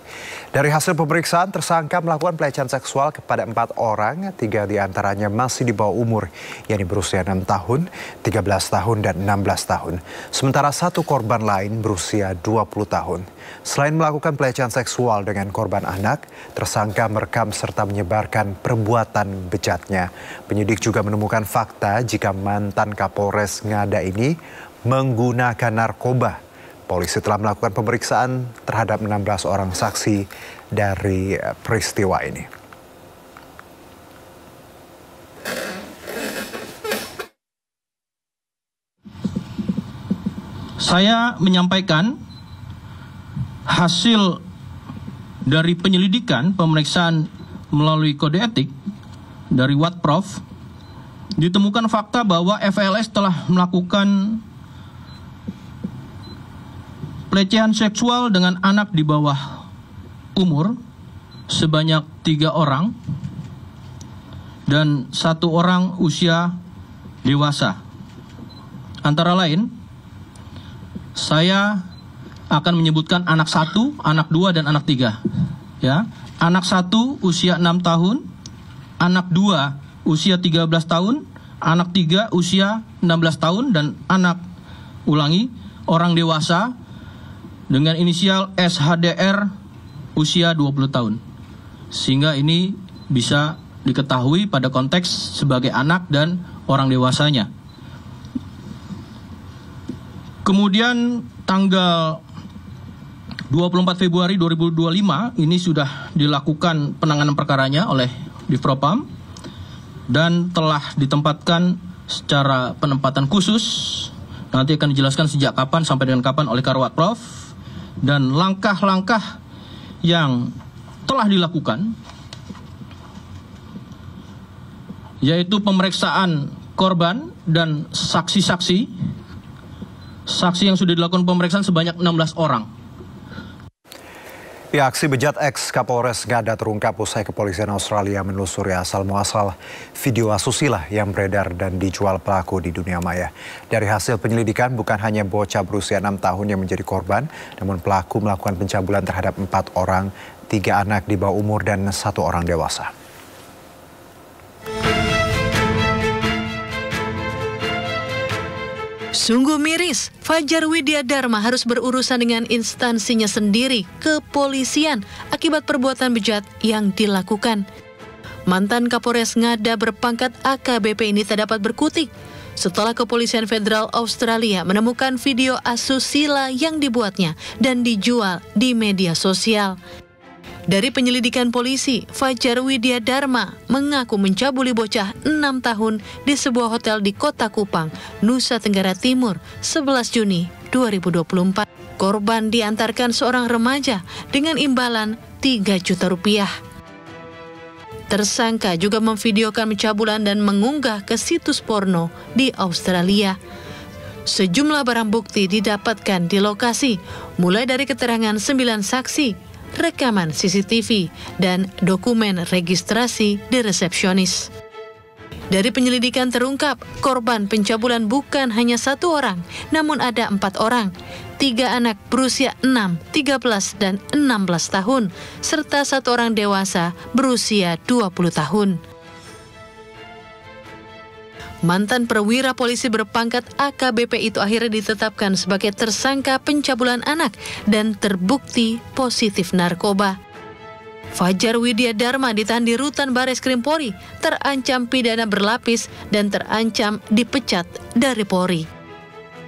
Dari hasil pemeriksaan, tersangka melakukan pelecehan seksual kepada 4 orang, 3 diantaranya masih di bawah umur, yakni berusia 6 tahun, 13 tahun, dan 16 tahun. Sementara 1 korban lain berusia 20 tahun. Selain melakukan pelecehan seksual dengan korban anak, tersangka merekam serta menyebarkan perbuatan bejatnya. Penyidik juga menemukan fakta jika mantan Kapolres Ngada ini menggunakan narkoba. Polisi telah melakukan pemeriksaan terhadap 16 orang saksi dari peristiwa ini. Saya menyampaikan hasil dari penyelidikan pemeriksaan melalui kode etik dari Watprof, ditemukan fakta bahwa FLS telah melakukan pelecehan seksual dengan anak di bawah umur sebanyak 3 orang dan 1 orang usia dewasa. Antara lain, saya akan menyebutkan anak 1, anak 2, dan anak 3. Ya, anak 1 usia 6 tahun, anak 2 usia 13 tahun, anak 3 usia 16 tahun, dan anak, orang dewasa dengan inisial SHDR usia 20 tahun. Sehingga ini bisa diketahui pada konteks sebagai anak dan orang dewasanya. Kemudian tanggal 24 Februari 2025 ini sudah dilakukan penanganan perkaranya oleh Divpropam dan telah ditempatkan secara penempatan khusus. Nanti akan dijelaskan sejak kapan sampai dengan kapan oleh Karwat Prof. Dan langkah-langkah yang telah dilakukan yaitu pemeriksaan korban dan saksi-saksi. Saksi yang sudah dilakukan pemeriksaan sebanyak 16 orang. Ya, aksi bejat ex-Kapolres Ngada terungkap usai kepolisian Australia menelusuri asal-muasal video asusila yang beredar dan dijual pelaku di dunia maya. Dari hasil penyelidikan, bukan hanya bocah berusia 6 tahun yang menjadi korban, namun pelaku melakukan pencabulan terhadap 4 orang, 3 anak di bawah umur dan 1 orang dewasa. Sungguh miris, Fajar Widya Dharma harus berurusan dengan instansinya sendiri, kepolisian, akibat perbuatan bejat yang dilakukan. Mantan Kapolres Ngada berpangkat AKBP ini tak dapat berkutik setelah Kepolisian Federal Australia menemukan video asusila yang dibuatnya dan dijual di media sosial. Dari penyelidikan polisi, Fajar Widya Dharma mengaku mencabuli bocah 6 tahun di sebuah hotel di Kota Kupang, Nusa Tenggara Timur, 11 Juni 2024. Korban diantarkan seorang remaja dengan imbalan 3 juta rupiah. Tersangka juga memvideokan pencabulan dan mengunggah ke situs porno di Australia. Sejumlah barang bukti didapatkan di lokasi, mulai dari keterangan 9 saksi, rekaman CCTV, dan dokumen registrasi di resepsionis. Dari penyelidikan terungkap, korban pencabulan bukan hanya 1 orang, namun ada 4 orang, 3 anak berusia 6, 13, dan 16 tahun, serta 1 orang dewasa berusia 20 tahun. Mantan perwira polisi berpangkat AKBP itu akhirnya ditetapkan sebagai tersangka pencabulan anak dan terbukti positif narkoba. Fajar Widya Dharma ditahan di Rutan Bares Krim Polri, terancam pidana berlapis dan terancam dipecat dari Polri.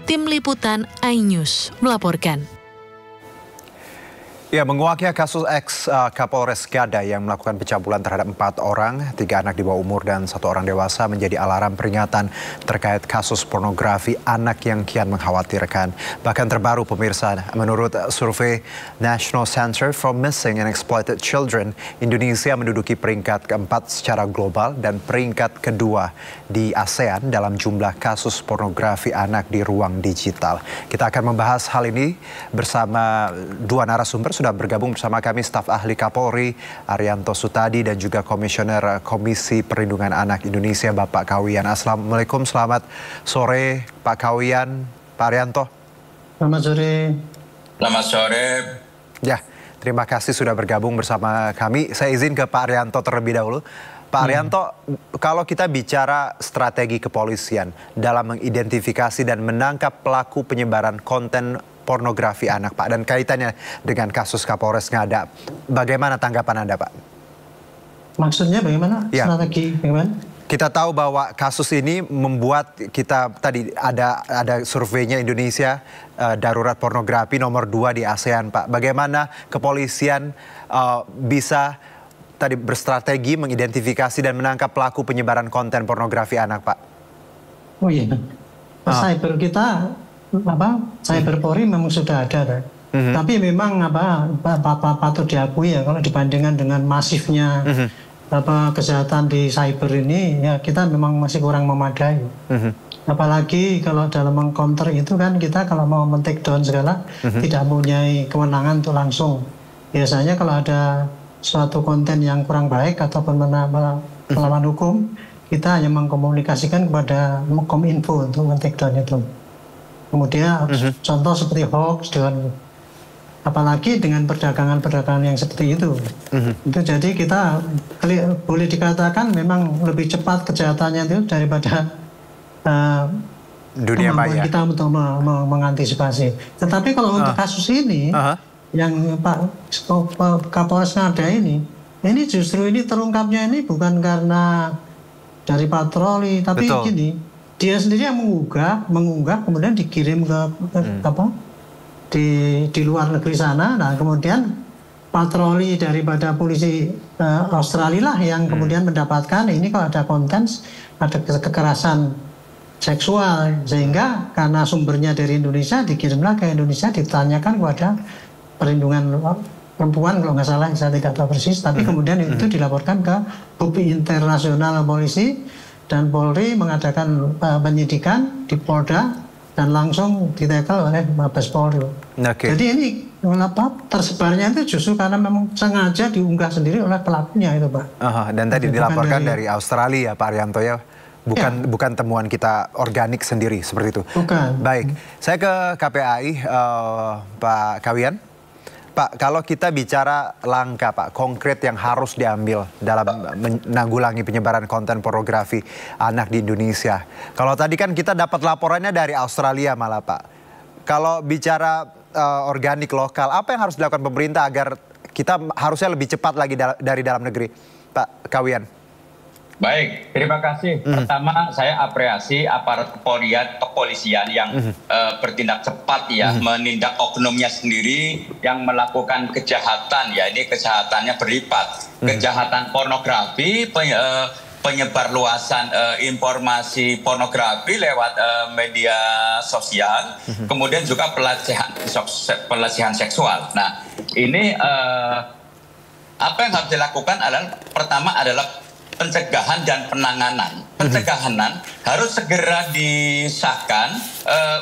Tim Liputan iNews melaporkan. Ya, menguaknya kasus ex-Kapolres Ngada yang melakukan pencabulan terhadap 4 orang, 3 anak di bawah umur dan 1 orang dewasa menjadi alarm peringatan terkait kasus pornografi anak yang kian mengkhawatirkan. Bahkan terbaru pemirsa, menurut survei National Center for Missing and Exploited Children, Indonesia menduduki peringkat keempat secara global dan peringkat kedua di ASEAN dalam jumlah kasus pornografi anak di ruang digital. Kita akan membahas hal ini bersama 2 narasumber. Sudah bergabung bersama kami staf ahli Kapolri Arianto Sutadi dan juga Komisioner Komisi Perlindungan Anak Indonesia Bapak Kawian. Assalamualaikum, selamat sore Pak Kawian, Pak Arianto. Selamat sore. Selamat sore. Ya, terima kasih sudah bergabung bersama kami. Saya izin ke Pak Arianto terlebih dahulu. Pak Arianto, kalau kita bicara strategi kepolisian dalam mengidentifikasi dan menangkap pelaku penyebaran konten pornografi anak, Pak, dan kaitannya dengan kasus Kapolres Ngada, bagaimana tanggapan Anda, Pak? Maksudnya bagaimana? Ya. Strategi bagaimana? Kita tahu bahwa kasus ini membuat kita tadi ada surveinya Indonesia darurat pornografi nomor 2 di ASEAN, Pak. Bagaimana kepolisian bisa tadi berstrategi mengidentifikasi dan menangkap pelaku penyebaran konten pornografi anak, Pak? Oh iya, cyber kita cyber Polri memang sudah ada, tapi memang patut diakui ya kalau dibandingkan dengan masifnya kejahatan di cyber ini, ya kita memang masih kurang memadai. Apalagi kalau dalam meng-counter itu kan kita kalau mau men-take down segala tidak mempunyai kewenangan untuk langsung. Biasanya kalau ada suatu konten yang kurang baik ataupun melawan hukum, kita hanya mengkomunikasikan kepada Kominfo untuk men-take down itu. Kemudian contoh seperti hoax dengan apalagi dengan perdagangan yang seperti itu. Itu jadi kita boleh dikatakan memang lebih cepat kejahatannya itu daripada dunia maya kita untuk mengantisipasi. Tetapi kalau untuk kasus ini yang Pak Kapolres Ngada ini ini justru ini terungkapnya ini bukan karena dari patroli, tapi gini, dia sendiri yang mengunggah kemudian dikirim ke di luar negeri sana. Nah kemudian patroli daripada polisi Australia lah yang kemudian mendapatkan ini kalau ada konten, ada kekerasan seksual, sehingga karena sumbernya dari Indonesia dikirimlah ke Indonesia, ditanyakan kepada perlindungan perempuan kalau nggak salah, saya tidak tahu persis, tapi kemudian itu dilaporkan ke BUPI Internasional Polisi dan Polri mengadakan penyidikan di Polda dan langsung ditekel oleh Mabes Polri. Jadi ini tersebarnya itu justru karena memang sengaja diunggah sendiri oleh pelakunya itu, Pak. Dan tadi dilaporkan dari Australia, Pak Arianto ya. Bukan temuan kita organik sendiri seperti itu. Bukan. Baik, saya ke KPAI, Pak Kawian. Pak, kalau kita bicara langkah Pak konkret yang harus diambil dalam menanggulangi penyebaran konten pornografi anak di Indonesia. Kalau tadi kan kita dapat laporannya dari Australia malah Pak. Kalau bicara organik lokal, apa yang harus dilakukan pemerintah agar kita harusnya lebih cepat lagi dari dalam negeri, Pak Kawian? Baik, terima kasih. Pertama, saya apresiasi aparat kepolisian yang bertindak cepat ya, menindak oknumnya sendiri yang melakukan kejahatan ya. Ini kejahatannya berlipat. Kejahatan pornografi, penyebar luasan informasi pornografi lewat media sosial, kemudian juga pelecehan seksual. Nah, ini apa yang harus dilakukan adalah pertama adalah pencegahan dan penanganan. Pencegahan harus segera disahkan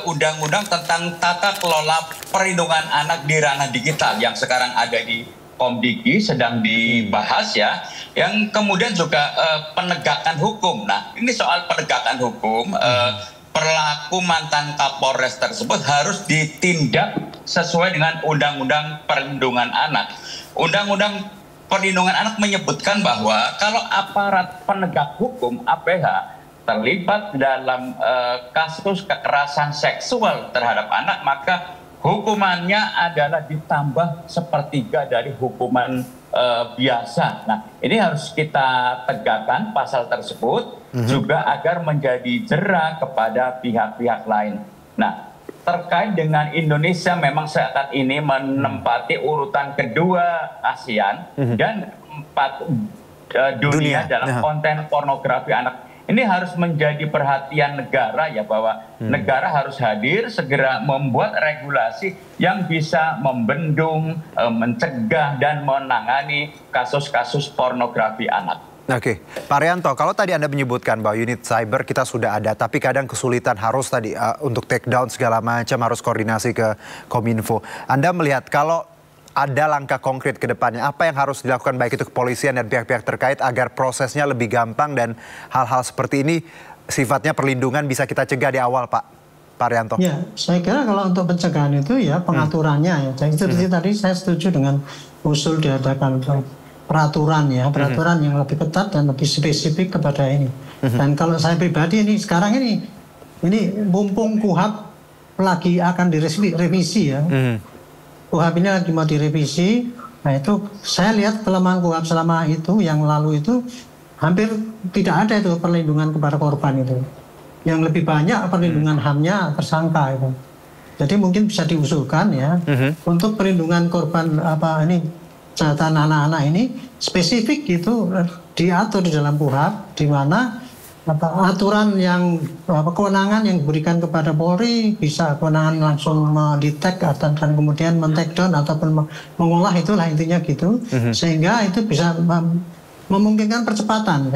undang-undang tentang tata kelola perlindungan anak di ranah digital yang sekarang ada di Komdigi, sedang dibahas ya. Yang kemudian juga penegakan hukum. Nah, ini soal penegakan hukum, pelaku mantan Kapolres tersebut harus ditindak sesuai dengan Undang-Undang Perlindungan Anak. Undang-Undang Perlindungan Anak menyebutkan bahwa kalau aparat penegak hukum APH terlibat dalam kasus kekerasan seksual terhadap anak, maka hukumannya adalah ditambah 1/3 dari hukuman biasa. Nah, ini harus kita tegakkan pasal tersebut juga agar menjadi jera kepada pihak-pihak lain. Nah, terkait dengan Indonesia memang saat ini menempati urutan kedua ASEAN dan 4 dunia dalam konten pornografi anak. Ini harus menjadi perhatian negara ya, bahwa negara harus hadir segera membuat regulasi yang bisa membendung, mencegah dan menangani kasus-kasus pornografi anak. Oke, Pak Arianto, kalau tadi Anda menyebutkan bahwa unit cyber kita sudah ada, tapi kadang kesulitan harus tadi untuk take down segala macam, harus koordinasi ke Kominfo. Anda melihat kalau ada langkah konkret ke depannya, apa yang harus dilakukan baik itu kepolisian dan pihak-pihak terkait agar prosesnya lebih gampang dan hal-hal seperti ini sifatnya perlindungan bisa kita cegah di awal, Pak Arianto? Ya, saya kira kalau untuk pencegahan itu ya pengaturannya ya. Itu tadi saya setuju dengan usul diadakan peraturan ya, peraturan yang lebih ketat dan lebih spesifik kepada ini. Dan kalau saya pribadi ini sekarang ini mumpung KUHAP lagi akan direvisi ya. KUHAP ini lagi mau direvisi. Nah itu saya lihat kelemahan KUHAP selama itu yang lalu itu hampir tidak ada itu perlindungan kepada korban itu. Yang lebih banyak perlindungan HAM-nya tersangka itu. Jadi mungkin bisa diusulkan ya untuk perlindungan korban kejahatan anak-anak ini spesifik itu diatur di dalam KUHAP, di mana aturan yang kewenangan yang diberikan kepada Polri bisa kewenangan langsung mendetek dan kemudian men-take down ataupun mengolah, itulah intinya gitu, sehingga itu bisa memungkinkan percepatan.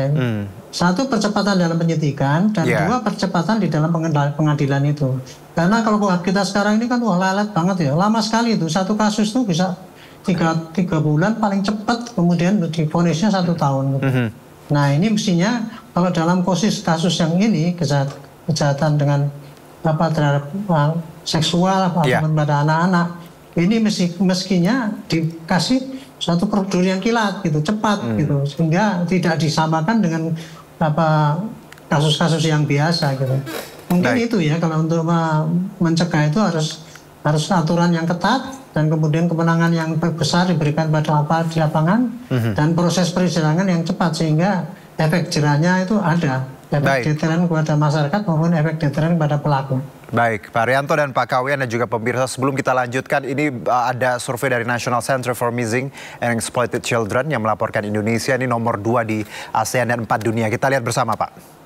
Satu, percepatan dalam penyidikan, dan dua, percepatan di dalam pengadilan itu. Karena kalau KUHAP kita sekarang ini kan lelet banget ya, lama sekali itu satu kasus itu bisa 3 bulan paling cepat, kemudian divonisnya 1 tahun. Nah ini mestinya kalau dalam kasus yang ini kejahatan dengan terhadap seksual ataupun pada anak-anak, ini mestinya dikasih suatu prosedur yang kilat gitu, cepat gitu, sehingga tidak disamakan dengan kasus-kasus yang biasa gitu. Mungkin itu ya, kalau untuk mencegah itu harus harus aturan yang ketat dan kemudian kemenangan yang besar diberikan pada aparat di lapangan dan proses persidangan yang cepat sehingga efek jerahnya itu ada, efek deteren kepada masyarakat maupun efek deteren kepada pelaku. Baik, Pak Arianto dan Pak Kawian dan juga pemirsa, sebelum kita lanjutkan, ini ada survei dari National Center for Missing and Exploited Children yang melaporkan Indonesia ini nomor 2 di ASEAN dan 4 dunia. Kita lihat bersama, Pak.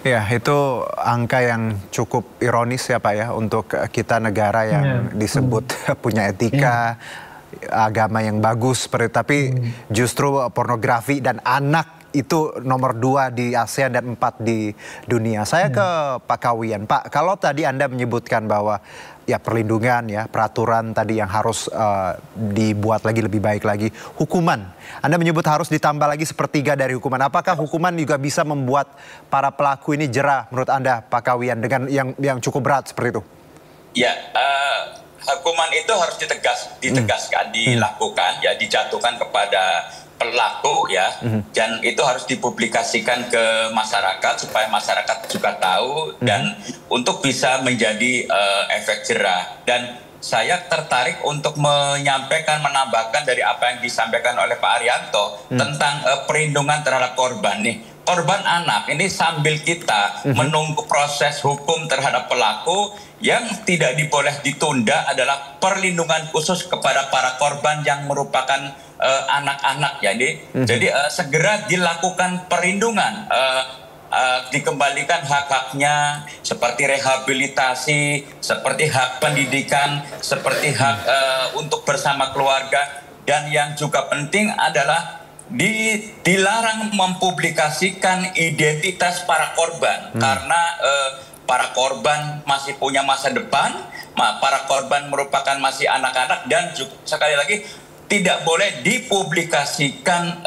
Ya, itu angka yang cukup ironis ya Pak ya, untuk kita negara yang disebut punya etika, agama yang bagus, tapi justru pornografi dan anak itu nomor 2 di ASEAN dan 4 di dunia. Saya ke Pak Kawian. Pak, kalau tadi Anda menyebutkan bahwa ya perlindungan ya, peraturan tadi yang harus dibuat lagi lebih baik lagi. Hukuman, Anda menyebut harus ditambah lagi 1/3 dari hukuman. Apakah hukuman juga bisa membuat para pelaku ini jera menurut Anda, Pak Kawian, dengan yang cukup berat seperti itu? Ya, hukuman itu harus ditegaskan, dilakukan, ya dijatuhkan kepada pelaku ya, dan itu harus dipublikasikan ke masyarakat supaya masyarakat juga tahu dan untuk bisa menjadi efek jerah. Dan saya tertarik untuk menambahkan dari apa yang disampaikan oleh Pak Arianto tentang perlindungan terhadap korban nih. Korban anak ini sambil kita menunggu proses hukum terhadap pelaku, yang tidak diboleh ditunda adalah perlindungan khusus kepada para korban yang merupakan anak-anak ya. Jadi segera dilakukan perlindungan, dikembalikan hak-haknya seperti rehabilitasi, seperti hak pendidikan, seperti hak untuk bersama keluarga, dan yang juga penting adalah dilarang mempublikasikan identitas para korban karena para korban masih punya masa depan, para korban merupakan masih anak-anak, dan juga, sekali lagi tidak boleh dipublikasikan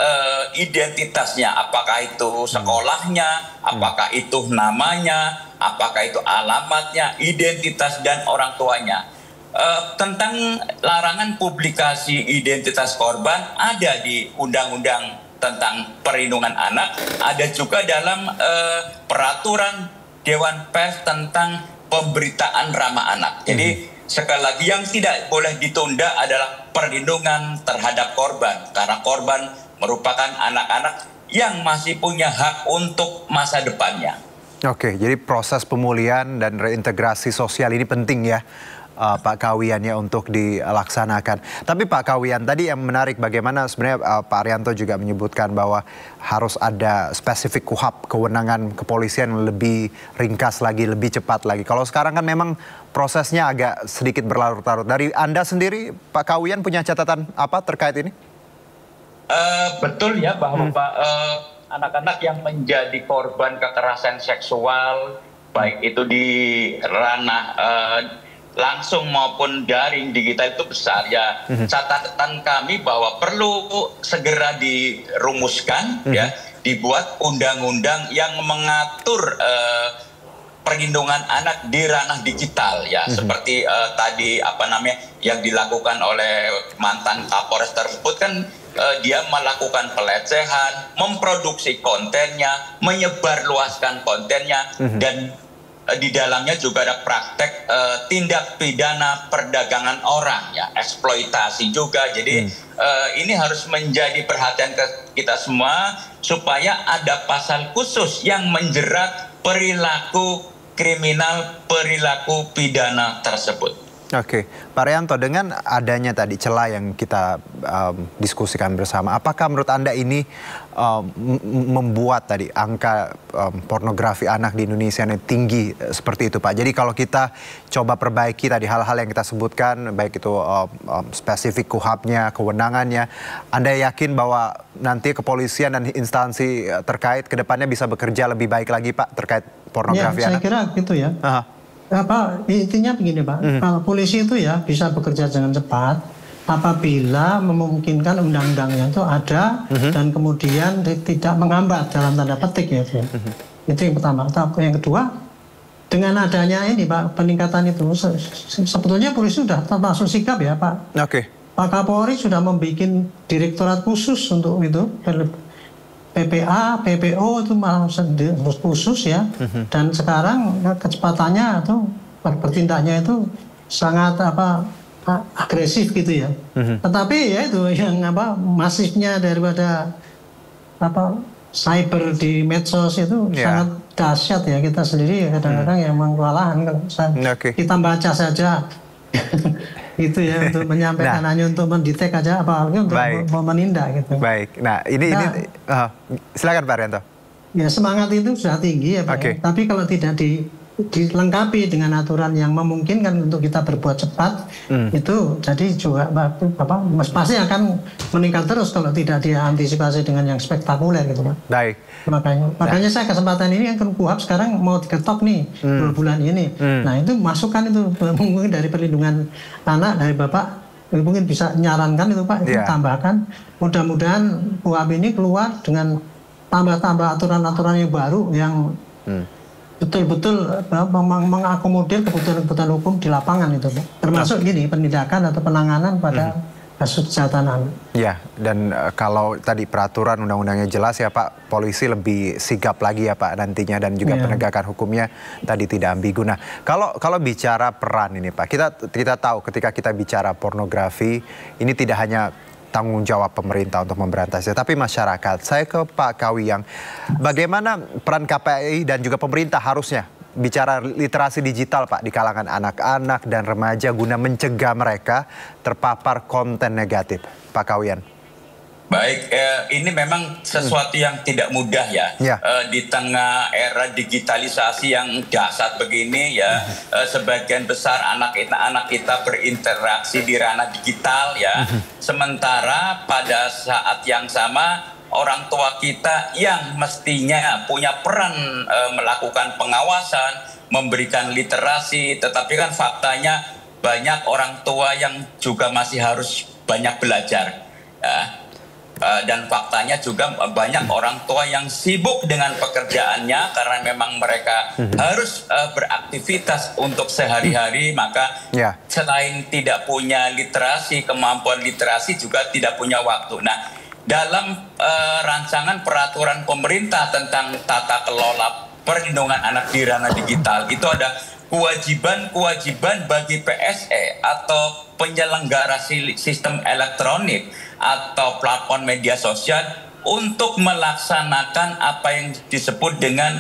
identitasnya, apakah itu sekolahnya, apakah itu namanya, apakah itu alamatnya, identitas dan orang tuanya. Tentang larangan publikasi identitas korban ada di Undang-Undang tentang Perlindungan Anak, ada juga dalam peraturan Dewan Pers tentang pemberitaan ramah anak. Jadi sekali lagi yang tidak boleh ditunda adalah perlindungan terhadap korban, karena korban merupakan anak-anak yang masih punya hak untuk masa depannya. Oke, jadi proses pemulihan dan reintegrasi sosial ini penting ya, Pak Kawian, ya, untuk dilaksanakan. Tapi Pak Kawian, tadi yang menarik bagaimana sebenarnya Pak Arianto juga menyebutkan bahwa harus ada spesifik KUHP, kewenangan kepolisian yang lebih ringkas lagi, lebih cepat lagi. Kalau sekarang kan memang prosesnya agak sedikit berlarut-larut. Dari Anda sendiri, Pak Kawian, punya catatan apa terkait ini? Betul ya, bahwa anak-anak yang menjadi korban kekerasan seksual, baik itu di ranah langsung maupun daring digital, itu besar ya. Catatan kami bahwa perlu segera dirumuskan ya, dibuat undang-undang yang mengatur perlindungan anak di ranah digital ya, seperti tadi yang dilakukan oleh mantan Kapolres tersebut kan, dia melakukan pelecehan, memproduksi kontennya, menyebarluaskan kontennya, dan di dalamnya juga ada praktek tindak pidana perdagangan orang ya, eksploitasi juga. Jadi ini harus menjadi perhatian kita semua supaya ada pasal khusus yang menjerat perilaku kriminal, perilaku pidana tersebut. Oke, Pak Arianto, dengan adanya tadi celah yang kita diskusikan bersama, apakah menurut Anda ini membuat tadi angka pornografi anak di Indonesia ini tinggi seperti itu, Pak? Jadi kalau kita coba perbaiki tadi hal-hal yang kita sebutkan, baik itu spesifik KUHP-nya, kewenangannya, Anda yakin bahwa nanti kepolisian dan instansi terkait ke depannya bisa bekerja lebih baik lagi, Pak, terkait pornografi anak? Ya, saya kira gitu ya. Intinya begini Pak, kalau polisi itu ya bisa bekerja dengan cepat apabila memungkinkan undang-undangnya itu ada dan kemudian tidak menghambat dalam tanda petik ya. Itu yang pertama. Yang kedua, dengan adanya ini Pak, peningkatan itu sebetulnya polisi sudah termasuk sigap ya Pak. Pak Kapolri sudah membuat direktorat khusus untuk itu, PPA, PPO itu malah khusus ya. Dan sekarang kecepatannya atau bertindaknya itu sangat agresif gitu ya. Tetapi ya itu yang masifnya daripada cyber di medsos itu sangat dahsyat ya. Kita sendiri kadang-kadang yang kewalahan kalau kita baca saja itu ya untuk menyampaikan hanya untuk mendetek aja apalagi untuk menindak gitu. Baik. Nah, ini silakan Pak Arianto. Ya semangat itu sudah tinggi ya Pak. Tapi kalau tidak dilengkapi dengan aturan yang memungkinkan untuk kita berbuat cepat, itu jadi juga pasti akan meningkat terus kalau tidak diantisipasi dengan yang spektakuler gitu Pak. Baik. Makanya saya kesempatan ini yang KUHAP sekarang mau diketok nih 2 bulan ini. Nah itu masukan itu mungkin dari perlindungan anak dari Bapak mungkin bisa nyarankan itu Pak, itu tambahkan. Mudah-mudahan KUHAP ini keluar dengan tambah-tambah aturan-aturan yang baru yang betul-betul mengakomodir kebutuhan-kebutuhan hukum di lapangan itu Pak. Termasuk gini penindakan atau penanganan pada kasus kejahatan anak. Ya, dan kalau tadi peraturan undang-undangnya jelas ya Pak, polisi lebih sigap lagi ya Pak nantinya dan juga penegakan hukumnya tadi tidak ambigu. Nah, kalau bicara peran ini Pak, kita tahu ketika kita bicara pornografi ini tidak hanya tanggung jawab pemerintah untuk memberantasnya, tapi masyarakat. Saya ke Pak Kawiyang, bagaimana peran KPI dan juga pemerintah harusnya bicara literasi digital Pak di kalangan anak-anak dan remaja guna mencegah mereka terpapar konten negatif, Pak Kawiyan? Baik, ini memang sesuatu yang tidak mudah ya. Di tengah era digitalisasi yang dahsyat begini ya, sebagian besar anak-anak kita berinteraksi di ranah digital ya. Sementara pada saat yang sama orang tua kita yang mestinya punya peran melakukan pengawasan, memberikan literasi, tetapi kan faktanya banyak orang tua yang juga masih harus banyak belajar. Ya. Dan faktanya juga banyak orang tua yang sibuk dengan pekerjaannya karena memang mereka harus beraktivitas untuk sehari-hari, maka selain tidak punya literasi, kemampuan literasi juga tidak punya waktu. Nah, dalam rancangan peraturan pemerintah tentang tata kelola perlindungan anak di ranah digital itu ada kewajiban bagi PSE atau penyelenggara sistem elektronik atau platform media sosial untuk melaksanakan apa yang disebut dengan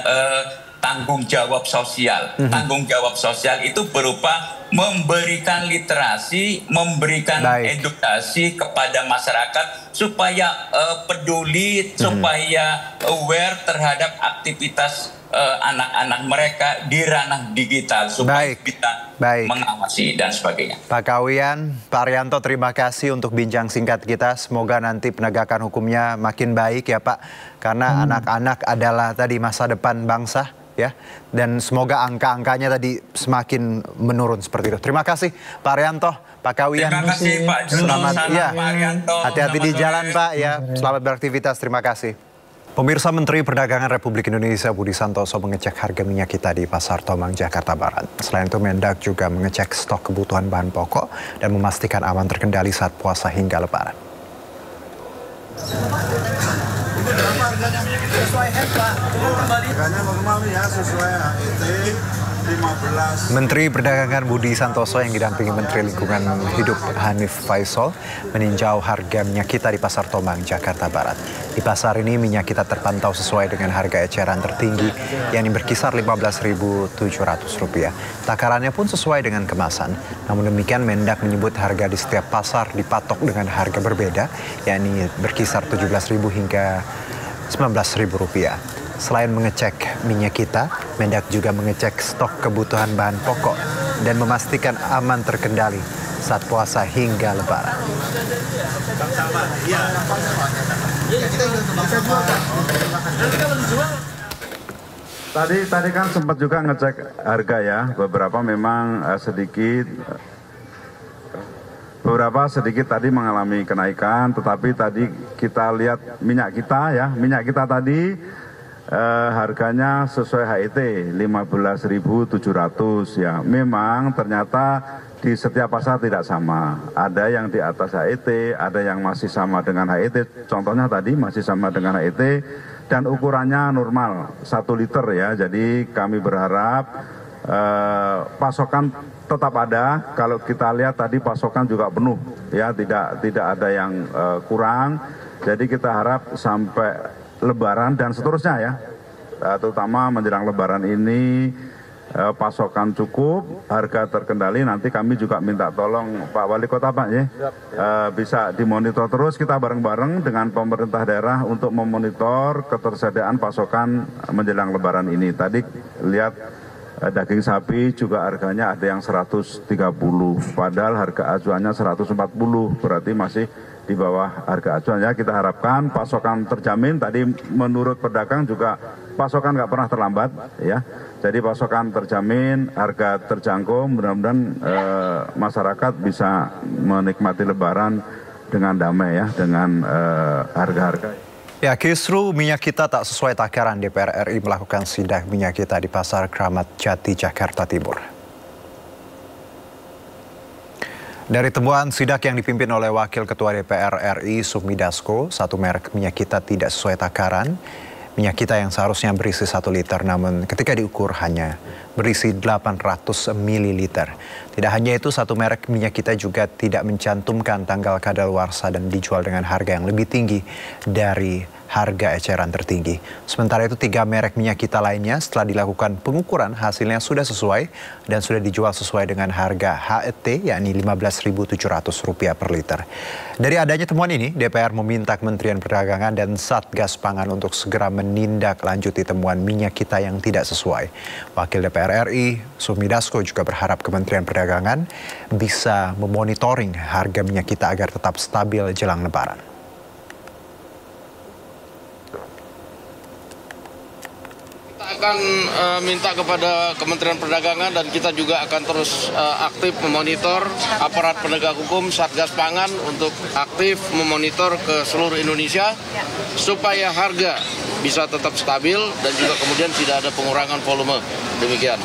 tanggung jawab sosial. Tanggung jawab sosial itu berupa memberikan literasi, memberikan edukasi kepada masyarakat supaya peduli, supaya aware terhadap aktivitas anak-anak mereka di ranah digital supaya kita mengawasi dan sebagainya. Pak Kawiyan, Pak Arianto, terima kasih untuk bincang singkat kita. Semoga nanti penegakan hukumnya makin baik ya Pak, karena anak-anak adalah tadi masa depan bangsa ya, dan semoga angka-angkanya tadi semakin menurun seperti itu. Terima kasih Pak Arianto, Pak Kawiyan. Terima kasih Pak Juno, Selamat ya. Pak Arianto. Hati-hati di jalan Pak ya. Selamat beraktivitas. Terima kasih. Pemirsa, Menteri Perdagangan Republik Indonesia Budi Santoso mengecek harga minyak kita di Pasar Tomang, Jakarta Barat. Selain itu, Mendak juga mengecek stok kebutuhan bahan pokok dan memastikan aman terkendali saat puasa hingga Lebaran. Menteri Perdagangan Budi Santoso yang didampingi Menteri Lingkungan Hidup Hanif Faisal meninjau harga minyak kita di Pasar Tomang, Jakarta Barat. Di pasar ini minyak kita terpantau sesuai dengan harga eceran tertinggi yang berkisar Rp15.700. Takarannya pun sesuai dengan kemasan. Namun demikian Mendak menyebut harga di setiap pasar dipatok dengan harga berbeda, yakni berkisar Rp17.000 hingga Rp19.000. Selain mengecek minyak kita, Mendak juga mengecek stok kebutuhan bahan pokok dan memastikan aman terkendali saat puasa hingga Lebaran. Tadi kan sempat juga ngecek harga ya, beberapa memang sedikit tadi mengalami kenaikan, tetapi tadi kita lihat minyak kita tadi harganya sesuai HET 15.700 ya. Memang ternyata di setiap pasar tidak sama. Ada yang di atas HET, ada yang masih sama dengan HET. Contohnya tadi masih sama dengan HET dan ukurannya normal 1 liter ya. Jadi kami berharap pasokan tetap ada. Kalau kita lihat tadi pasokan juga penuh ya, tidak ada yang kurang. Jadi kita harap sampai Lebaran dan seterusnya ya, terutama menjelang Lebaran ini pasokan cukup, harga terkendali. Nanti kami juga minta tolong Pak Wali Kota Pak ya, bisa dimonitor terus kita bareng-bareng dengan pemerintah daerah untuk memonitor ketersediaan pasokan menjelang Lebaran ini. Tadi lihat daging sapi juga harganya ada yang 130, padahal harga acuannya 140, berarti masih di bawah harga acuan ya. Kita harapkan pasokan terjamin. Tadi menurut pedagang juga pasokan nggak pernah terlambat ya. Jadi pasokan terjamin, harga terjangkau. Mudah-mudahan masyarakat bisa menikmati Lebaran dengan damai ya, dengan harga-harga. Ya, kisru minyak kita tak sesuai takaran. DPR RI melakukan sidak minyak kita di Pasar Kramat Jati, Jakarta Timur. Dari temuan sidak yang dipimpin oleh Wakil Ketua DPR RI Sufmi Dasko, satu merek minyak kita tidak sesuai takaran. Minyak kita yang seharusnya berisi 1 liter, namun ketika diukur hanya berisi 800 ml. Tidak hanya itu, satu merek minyak kita juga tidak mencantumkan tanggal kadaluarsa dan dijual dengan harga yang lebih tinggi dari harga eceran tertinggi. Sementara itu 3 merek minyak kita lainnya setelah dilakukan pengukuran hasilnya sudah sesuai dan sudah dijual sesuai dengan harga HET, yakni Rp15.700 per liter. Dari adanya temuan ini, DPR meminta Kementerian Perdagangan dan Satgas Pangan untuk segera menindaklanjuti temuan minyak kita yang tidak sesuai. Wakil DPR RI Sufmi Dasko juga berharap Kementerian Perdagangan bisa memonitoring harga minyak kita agar tetap stabil jelang Lebaran. Akan minta kepada Kementerian Perdagangan dan kita juga akan terus aktif memonitor aparat penegak hukum Satgas Pangan untuk aktif memonitor ke seluruh Indonesia supaya harga bisa tetap stabil dan juga kemudian tidak ada pengurangan volume. Demikian.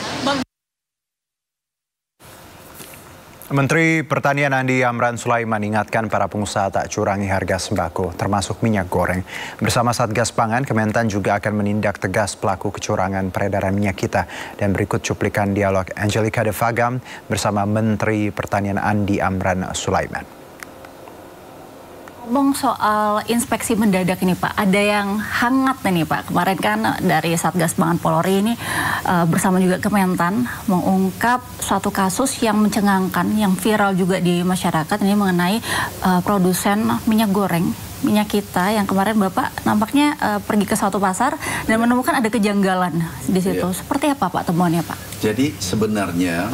Menteri Pertanian Andi Amran Sulaiman ingatkan para pengusaha tak curangi harga sembako, termasuk minyak goreng. Bersama Satgas Pangan, Kementan juga akan menindak tegas pelaku kecurangan peredaran minyak kita. Dan berikut cuplikan dialog Angelica De Vagam bersama Menteri Pertanian Andi Amran Sulaiman. Ngomong soal inspeksi mendadak ini Pak, ada yang hangat nih Pak. Kemarin kan dari Satgas Pangan Polri ini bersama juga Kementan mengungkap suatu kasus yang mencengangkan, yang viral juga di masyarakat ini mengenai produsen minyak goreng, minyak kita yang kemarin Bapak nampaknya pergi ke suatu pasar dan menemukan ada kejanggalan di situ. Iya. Seperti apa Pak temuannya Pak? Jadi sebenarnya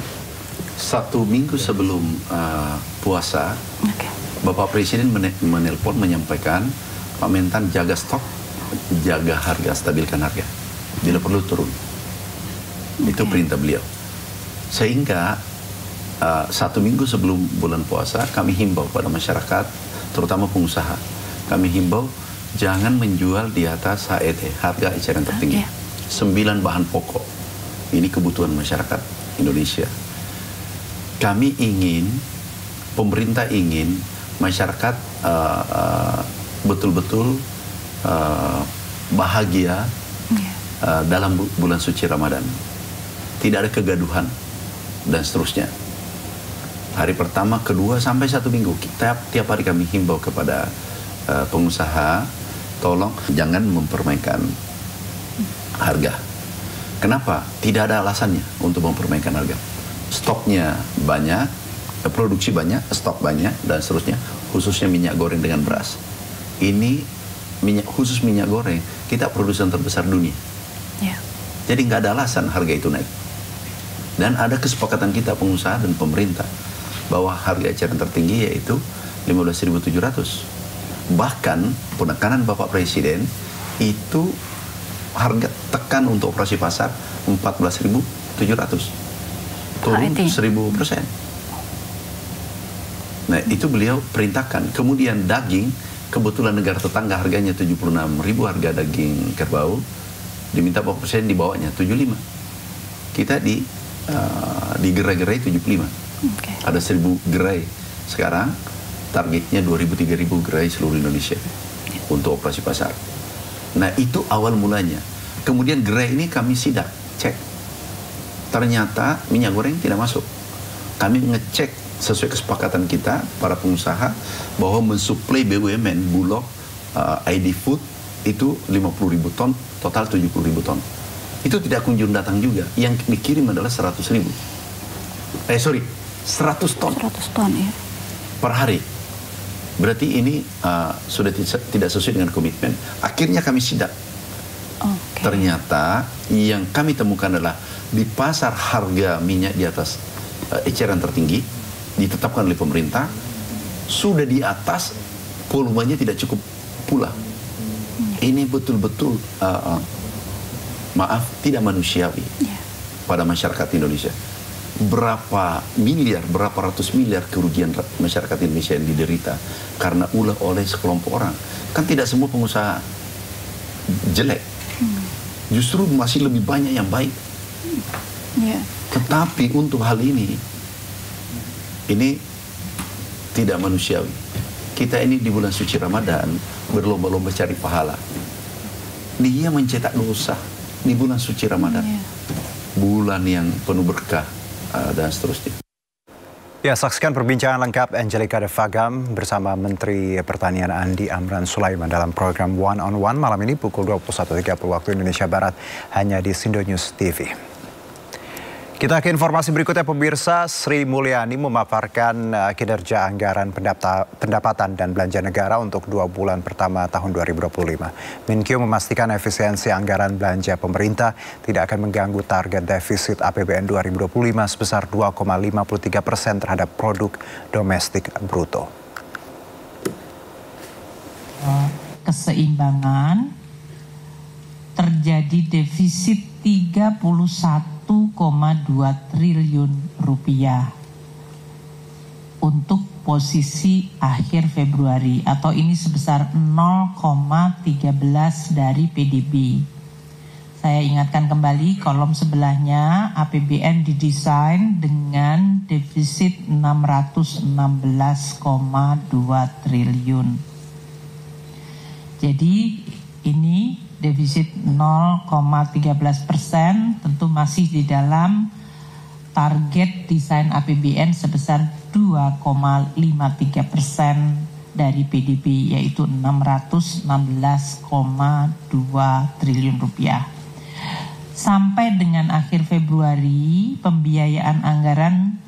1 minggu sebelum puasa, Bapak Presiden menelpon menyampaikan Pak Mentan jaga stok, jaga harga, stabilkan harga. Bila perlu turun. Itu perintah beliau. Sehingga 1 minggu sebelum bulan puasa kami himbau pada masyarakat, terutama pengusaha. Kami himbau jangan menjual di atas HET, harga eceran tertinggi. 9 bahan pokok. Ini kebutuhan masyarakat Indonesia. Kami ingin, pemerintah ingin masyarakat betul-betul bahagia dalam bulan suci Ramadan. Tidak ada kegaduhan dan seterusnya. Hari pertama, kedua, sampai 1 minggu. Tiap hari kami himbau kepada pengusaha, tolong jangan mempermainkan harga. Kenapa? Tidak ada alasannya untuk mempermainkan harga. Stoknya banyak, produksi banyak, stok banyak, dan seterusnya, khususnya minyak goreng dengan beras. Ini khusus minyak goreng, kita produsen terbesar dunia. Jadi nggak ada alasan harga itu naik. Dan ada kesepakatan kita pengusaha dan pemerintah bahwa harga eceran tertinggi yaitu 15.700. Bahkan penekanan Bapak Presiden itu harga tekan untuk operasi pasar 14.700, turun 1.000%. Nah itu beliau perintahkan. Kemudian daging, kebetulan negara tetangga harganya 76.000 harga daging kerbau, diminta Bapak Presiden dibawanya 75. Kita di gerai-gerai 75. Ada 1.000 gerai. Sekarang targetnya 2.000-3.000 gerai seluruh Indonesia untuk operasi pasar. Nah itu awal mulanya. Kemudian gerai ini kami sidak, cek. Ternyata minyak goreng tidak masuk. Kami ngecek sesuai kesepakatan kita para pengusaha bahwa mensuplai BUMN Bulog, ID Food itu 50.000 ton, total 70.000 ton. Itu tidak kunjung datang juga. Yang dikirim adalah 100 ton. 100 ton ya. Per hari. Berarti ini sudah tidak sesuai dengan komitmen. Akhirnya kami sidak. Ternyata yang kami temukan adalah di pasar harga minyak di atas eceran tertinggi ditetapkan oleh pemerintah sudah di atas, volumenya tidak cukup pula. Ini betul-betul maaf, tidak manusiawi pada masyarakat Indonesia. Berapa ratus miliar kerugian masyarakat Indonesia yang diderita karena ulah oleh sekelompok orang. Kan tidak semua pengusaha jelek, justru masih lebih banyak yang baik. Tetapi untuk hal ini tidak manusiawi. Kita ini di bulan suci Ramadan berlomba-lomba cari pahala. Dia mencetak dosa di bulan suci Ramadan, bulan yang penuh berkah dan seterusnya. Ya, saksikan perbincangan lengkap Angelica De Vagam bersama Menteri Pertanian Andi Amran Sulaiman dalam program One on One malam ini pukul 21.30 waktu Indonesia Barat hanya di Sindo News TV. Kita ke informasi berikutnya, pemirsa. Sri Mulyani memaparkan kinerja anggaran pendapatan dan belanja negara untuk 2 bulan pertama tahun 2025. Menkyu memastikan efisiensi anggaran belanja pemerintah tidak akan mengganggu target defisit APBN 2025 sebesar 2,53% terhadap produk domestik bruto. Keseimbangan, terjadi defisit 31,2 triliun rupiah untuk posisi akhir Februari, atau ini sebesar 0,13 dari PDB. Saya ingatkan kembali, kolom sebelahnya APBN didesain dengan defisit 616,2 triliun. Jadi ini defisit 0,13%, tentu masih di dalam target desain APBN sebesar 2,53% dari PDB, yaitu 616,2 triliun rupiah. Sampai dengan akhir Februari, pembiayaan anggaran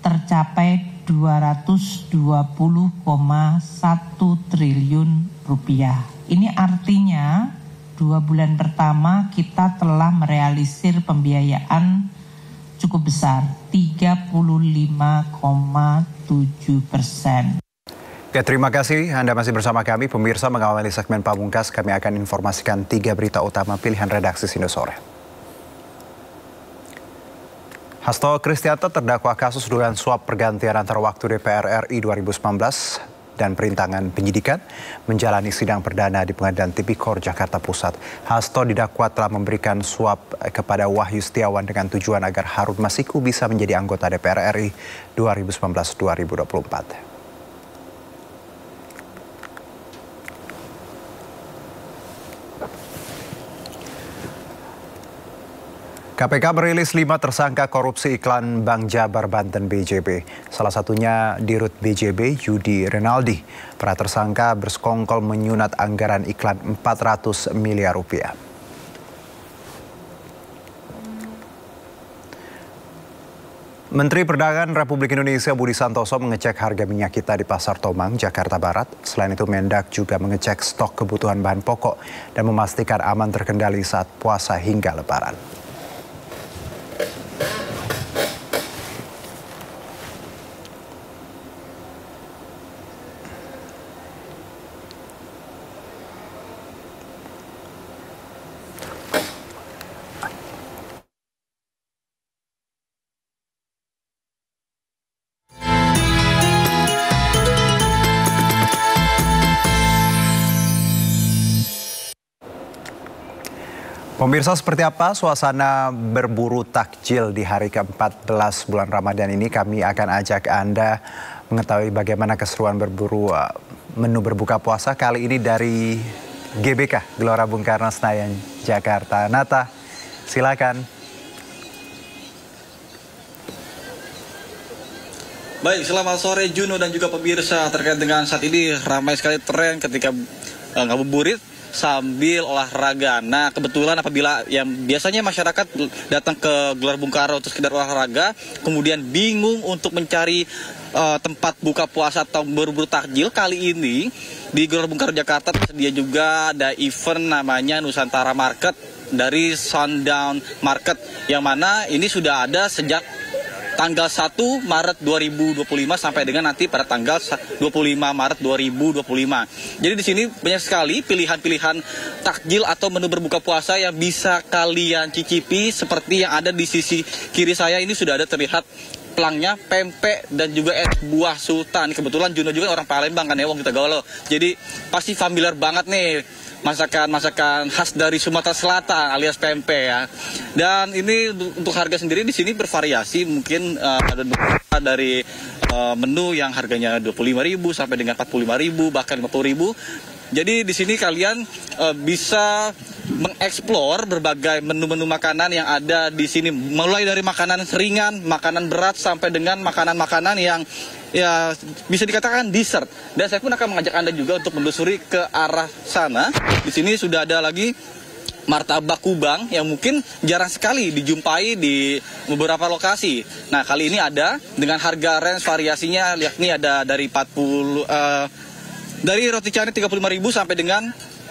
tercapai 220,1 triliun rupiah. Ini artinya 2 bulan pertama kita telah merealisir pembiayaan cukup besar, 35,7%. Ya, terima kasih Anda masih bersama kami. Pemirsa, mengawali segmen pamungkas, kami akan informasikan 3 berita utama pilihan redaksi Sindo Sore. Hasto Kristianto terdakwa kasus dugaan suap pergantian antar waktu DPR RI 2019 dan perintangan penyidikan menjalani sidang perdana di Pengadilan Tipikor Jakarta Pusat. Hasto didakwa telah memberikan suap kepada Wahyu Setiawan dengan tujuan agar Harun Masiku bisa menjadi anggota DPR RI 2019-2024. KPK merilis 5 tersangka korupsi iklan Bank Jabar Banten BJB. Salah satunya Dirut BJB Yudi Renaldi. Para tersangka bersekongkol menyunat anggaran iklan 400 miliar rupiah. Menteri Perdagangan Republik Indonesia Budi Santoso mengecek harga minyak kita di Pasar Tomang, Jakarta Barat. Selain itu, Mendak juga mengecek stok kebutuhan bahan pokok dan memastikan aman terkendali saat puasa hingga Lebaran. Pemirsa, seperti apa suasana berburu takjil di hari ke-14 bulan Ramadan ini? Kami akan ajak Anda mengetahui bagaimana keseruan berburu menu berbuka puasa kali ini dari GBK, Gelora Bung Karno Senayan, Jakarta. Nata, silakan. Baik, selamat sore Juno dan juga pemirsa. Terkait dengan saat ini ramai sekali tren ketika ngabuburit sambil olahraga. Nah, kebetulan apabila yang biasanya masyarakat datang ke Gelora Bung Karno untuk sekedar olahraga, kemudian bingung untuk mencari tempat buka puasa atau berburu takjil, kali ini di Gelora Bung Karno Jakarta tersedia juga ada event namanya Nusantara Market dari Sundown Market, yang mana ini sudah ada sejak tanggal 1 Maret 2025 sampai dengan nanti pada tanggal 25 Maret 2025. Jadi di sini banyak sekali pilihan-pilihan takjil atau menu berbuka puasa yang bisa kalian cicipi, seperti yang ada di sisi kiri saya ini sudah ada terlihat pelangnya pempek dan juga es buah sultan. Kebetulan Juno juga orang Palembang kan ya, wong kita gaul. Jadi pasti familiar banget nih masakan khas dari Sumatera Selatan alias pempek ya. Dan ini untuk harga sendiri di sini bervariasi, mungkin ada dari menu yang harganya 25.000 sampai dengan 45.000 bahkan 50.000. Jadi di sini kalian bisa mengeksplor berbagai menu-menu makanan yang ada di sini, mulai dari makanan ringan, makanan berat sampai dengan makanan-makanan yang ya bisa dikatakan dessert. Dan saya pun akan mengajak Anda juga untuk menelusuri ke arah sana. Di sini sudah ada lagi martabak kubang yang mungkin jarang sekali dijumpai di beberapa lokasi. Nah, kali ini ada dengan harga range variasinya, yakni ada dari dari roti canai 35.000 sampai dengan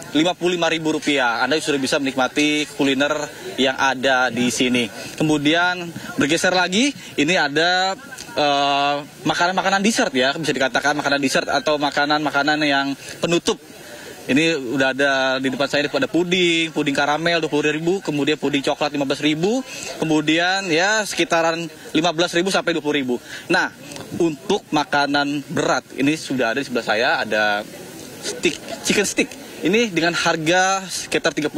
55.000 rupiah. Anda sudah bisa menikmati kuliner yang ada di sini. Kemudian bergeser lagi, ini ada makanan-makanan dessert ya, bisa dikatakan makanan dessert atau makanan-makanan yang penutup. Ini udah ada di depan saya, ada puding karamel 20.000, kemudian puding coklat 15.000, kemudian ya sekitaran 15.000 sampai 20.000. Nah, untuk makanan berat ini sudah ada di sebelah saya, ada chicken stick. Ini dengan harga sekitar 30.000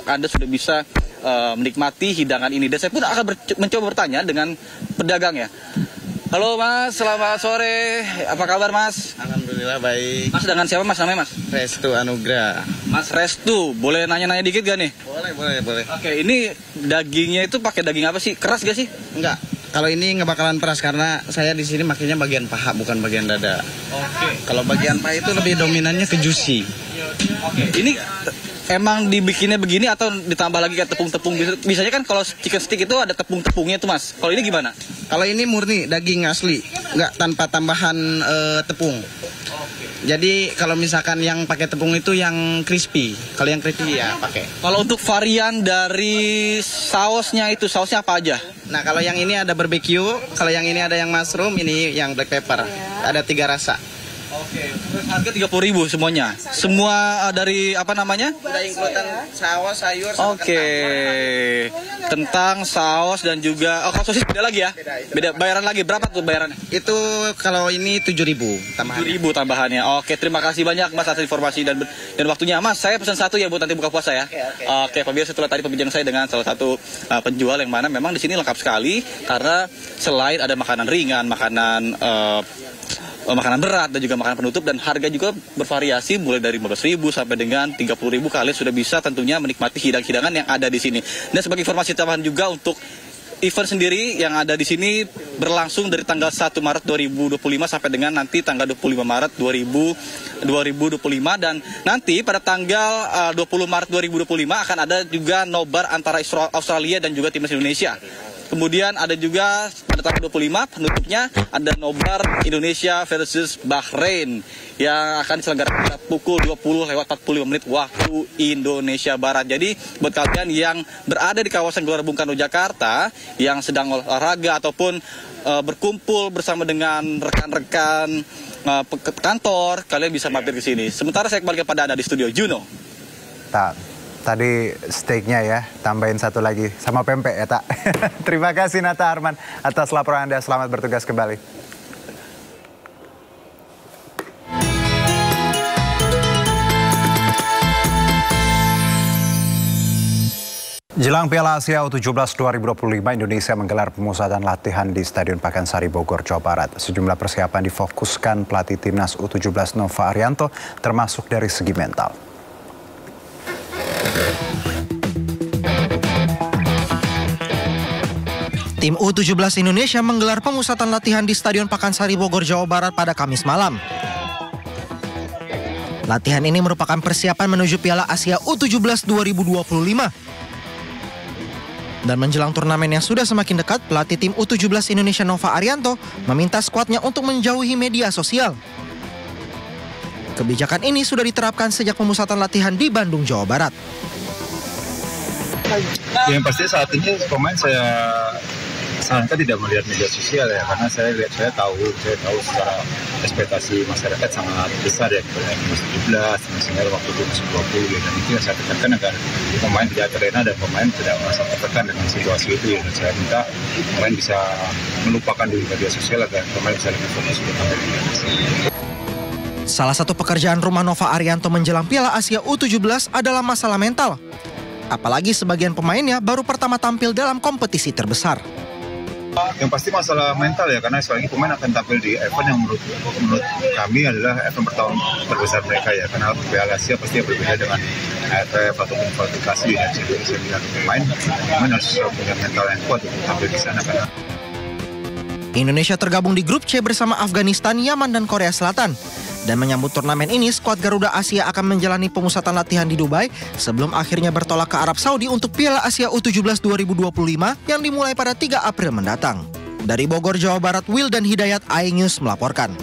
Anda sudah bisa menikmati hidangan ini. Dan saya pun akan mencoba bertanya dengan pedagang ya. Halo Mas, selamat sore. Apa kabar Mas? Alhamdulillah baik. Mas dengan siapa Mas namanya Mas? Restu Anugrah. Mas Restu, boleh nanya-nanya dikit gak nih? Boleh. Oke, ini dagingnya itu pakai daging apa sih? Keras gak sih? Enggak. Kalau ini nggak bakalan peras karena saya di sini makanya bagian paha bukan bagian dada. Oke. Kalau bagian paha itu lebih dominannya ke juicy. Oke. Ini emang dibikinnya begini atau ditambah lagi kayak tepung-tepung? Biasanya kan kalau chicken stick itu ada tepung-tepungnya tuh Mas. Kalau ini gimana? Kalau ini murni daging asli, nggak tanpa tambahan tepung. Jadi kalau misalkan yang pakai tepung itu yang crispy. Kalau yang crispy ya pakai. Kalau untuk varian dari sausnya itu, sausnya apa aja? Nah, kalau yang ini ada barbecue, kalau yang ini ada yang mushroom, ini yang black pepper. Ada 3 rasa. Oke, terus harga 30.000 semuanya. Semua dari apa namanya? Udah include saus, sayur, sama kentang, saus dan juga kalau sosis beda lagi ya? Beda bayaran lagi. Berapa tuh bayarannya? Itu kalau ini 7.000 tambahannya. 7.000 tambahannya. Oke, terima kasih banyak Mas atas informasi dan waktunya. Mas, saya pesan satu ya buat nanti buka puasa ya. Oke, pemirsa, setelah tadi perbincangan saya dengan salah satu penjual yang mana memang di sini lengkap sekali karena selain ada makanan ringan, makanan berat dan juga makanan penutup, dan harga juga bervariasi mulai dari 15.000 sampai dengan 30.000. Kalian sudah bisa tentunya menikmati hidangan yang ada di sini. Dan sebagai informasi tambahan juga untuk event sendiri yang ada di sini berlangsung dari tanggal 1 Maret 2025 sampai dengan nanti tanggal 25 Maret 2025, dan nanti pada tanggal 20 Maret 2025 akan ada juga nobar antara Australia dan juga timnas Indonesia. Kemudian ada juga pada tanggal 25 penutupnya ada nobar Indonesia versus Bahrain yang akan diselenggarakan pada pukul 20:45 waktu Indonesia Barat. Jadi buat kalian yang berada di kawasan Gelora Bung Karno Jakarta yang sedang olahraga ataupun berkumpul bersama dengan rekan-rekan kantor, kalian bisa mampir ke sini. Sementara saya kembali kepada Anda di studio Juno. Tadi steaknya ya, tambahin satu lagi sama pempek ya tak. Terima kasih Nata Arman atas laporan Anda. Selamat bertugas kembali. Jelang Piala Asia U17 2025, Indonesia menggelar pemusatan latihan di Stadion Pakansari Bogor, Jawa Barat. Sejumlah persiapan difokuskan pelatih Timnas U17 Nova Arianto, termasuk dari segi mental. Tim U17 Indonesia menggelar pemusatan latihan di Stadion Pakansari Bogor, Jawa Barat pada Kamis malam. Latihan ini merupakan persiapan menuju Piala Asia U17 2025. Dan menjelang turnamen yang sudah semakin dekat, pelatih tim U17 Indonesia Nova Arianto meminta skuadnya untuk menjauhi media sosial. Kebijakan ini sudah diterapkan sejak pemusatan latihan di Bandung, Jawa Barat. Yang pasti saat ini pemain saya sarankan tidak melihat media sosial ya, karena saya tahu secara ekspektasi masyarakat sangat besar ya kepada timnas 17, sehingga waktu itu masih 20 ya, dan itu yang saya tekankan agar pemain tidak terlena dan pemain tidak merasa tertekan dengan situasi itu ya, dan saya minta pemain bisa melupakan dulu media sosial agar pemain bisa lebih fokus ke pertandingan. Salah satu pekerjaan rumah Nova Arianto menjelang Piala Asia U17 adalah masalah mental. Apalagi sebagian pemainnya baru pertama tampil dalam kompetisi terbesar. Yang pasti masalah mental ya, karena sekali lagi pemain akan tampil di event yang menurut kami adalah event pertama terbesar mereka ya, karena Piala Asia pasti berbeda dengan AFF ataupun kualifikasi ya. Jadi saya bilang pemain harus punya mental yang kuat untuk tampil di sana. Indonesia tergabung di grup C bersama Afghanistan, Yaman, dan Korea Selatan. Dan menyambut turnamen ini, skuad Garuda Asia akan menjalani pemusatan latihan di Dubai sebelum akhirnya bertolak ke Arab Saudi untuk Piala Asia U17 2025 yang dimulai pada 3 April mendatang. Dari Bogor, Jawa Barat, Will dan Hidayat, iNews melaporkan.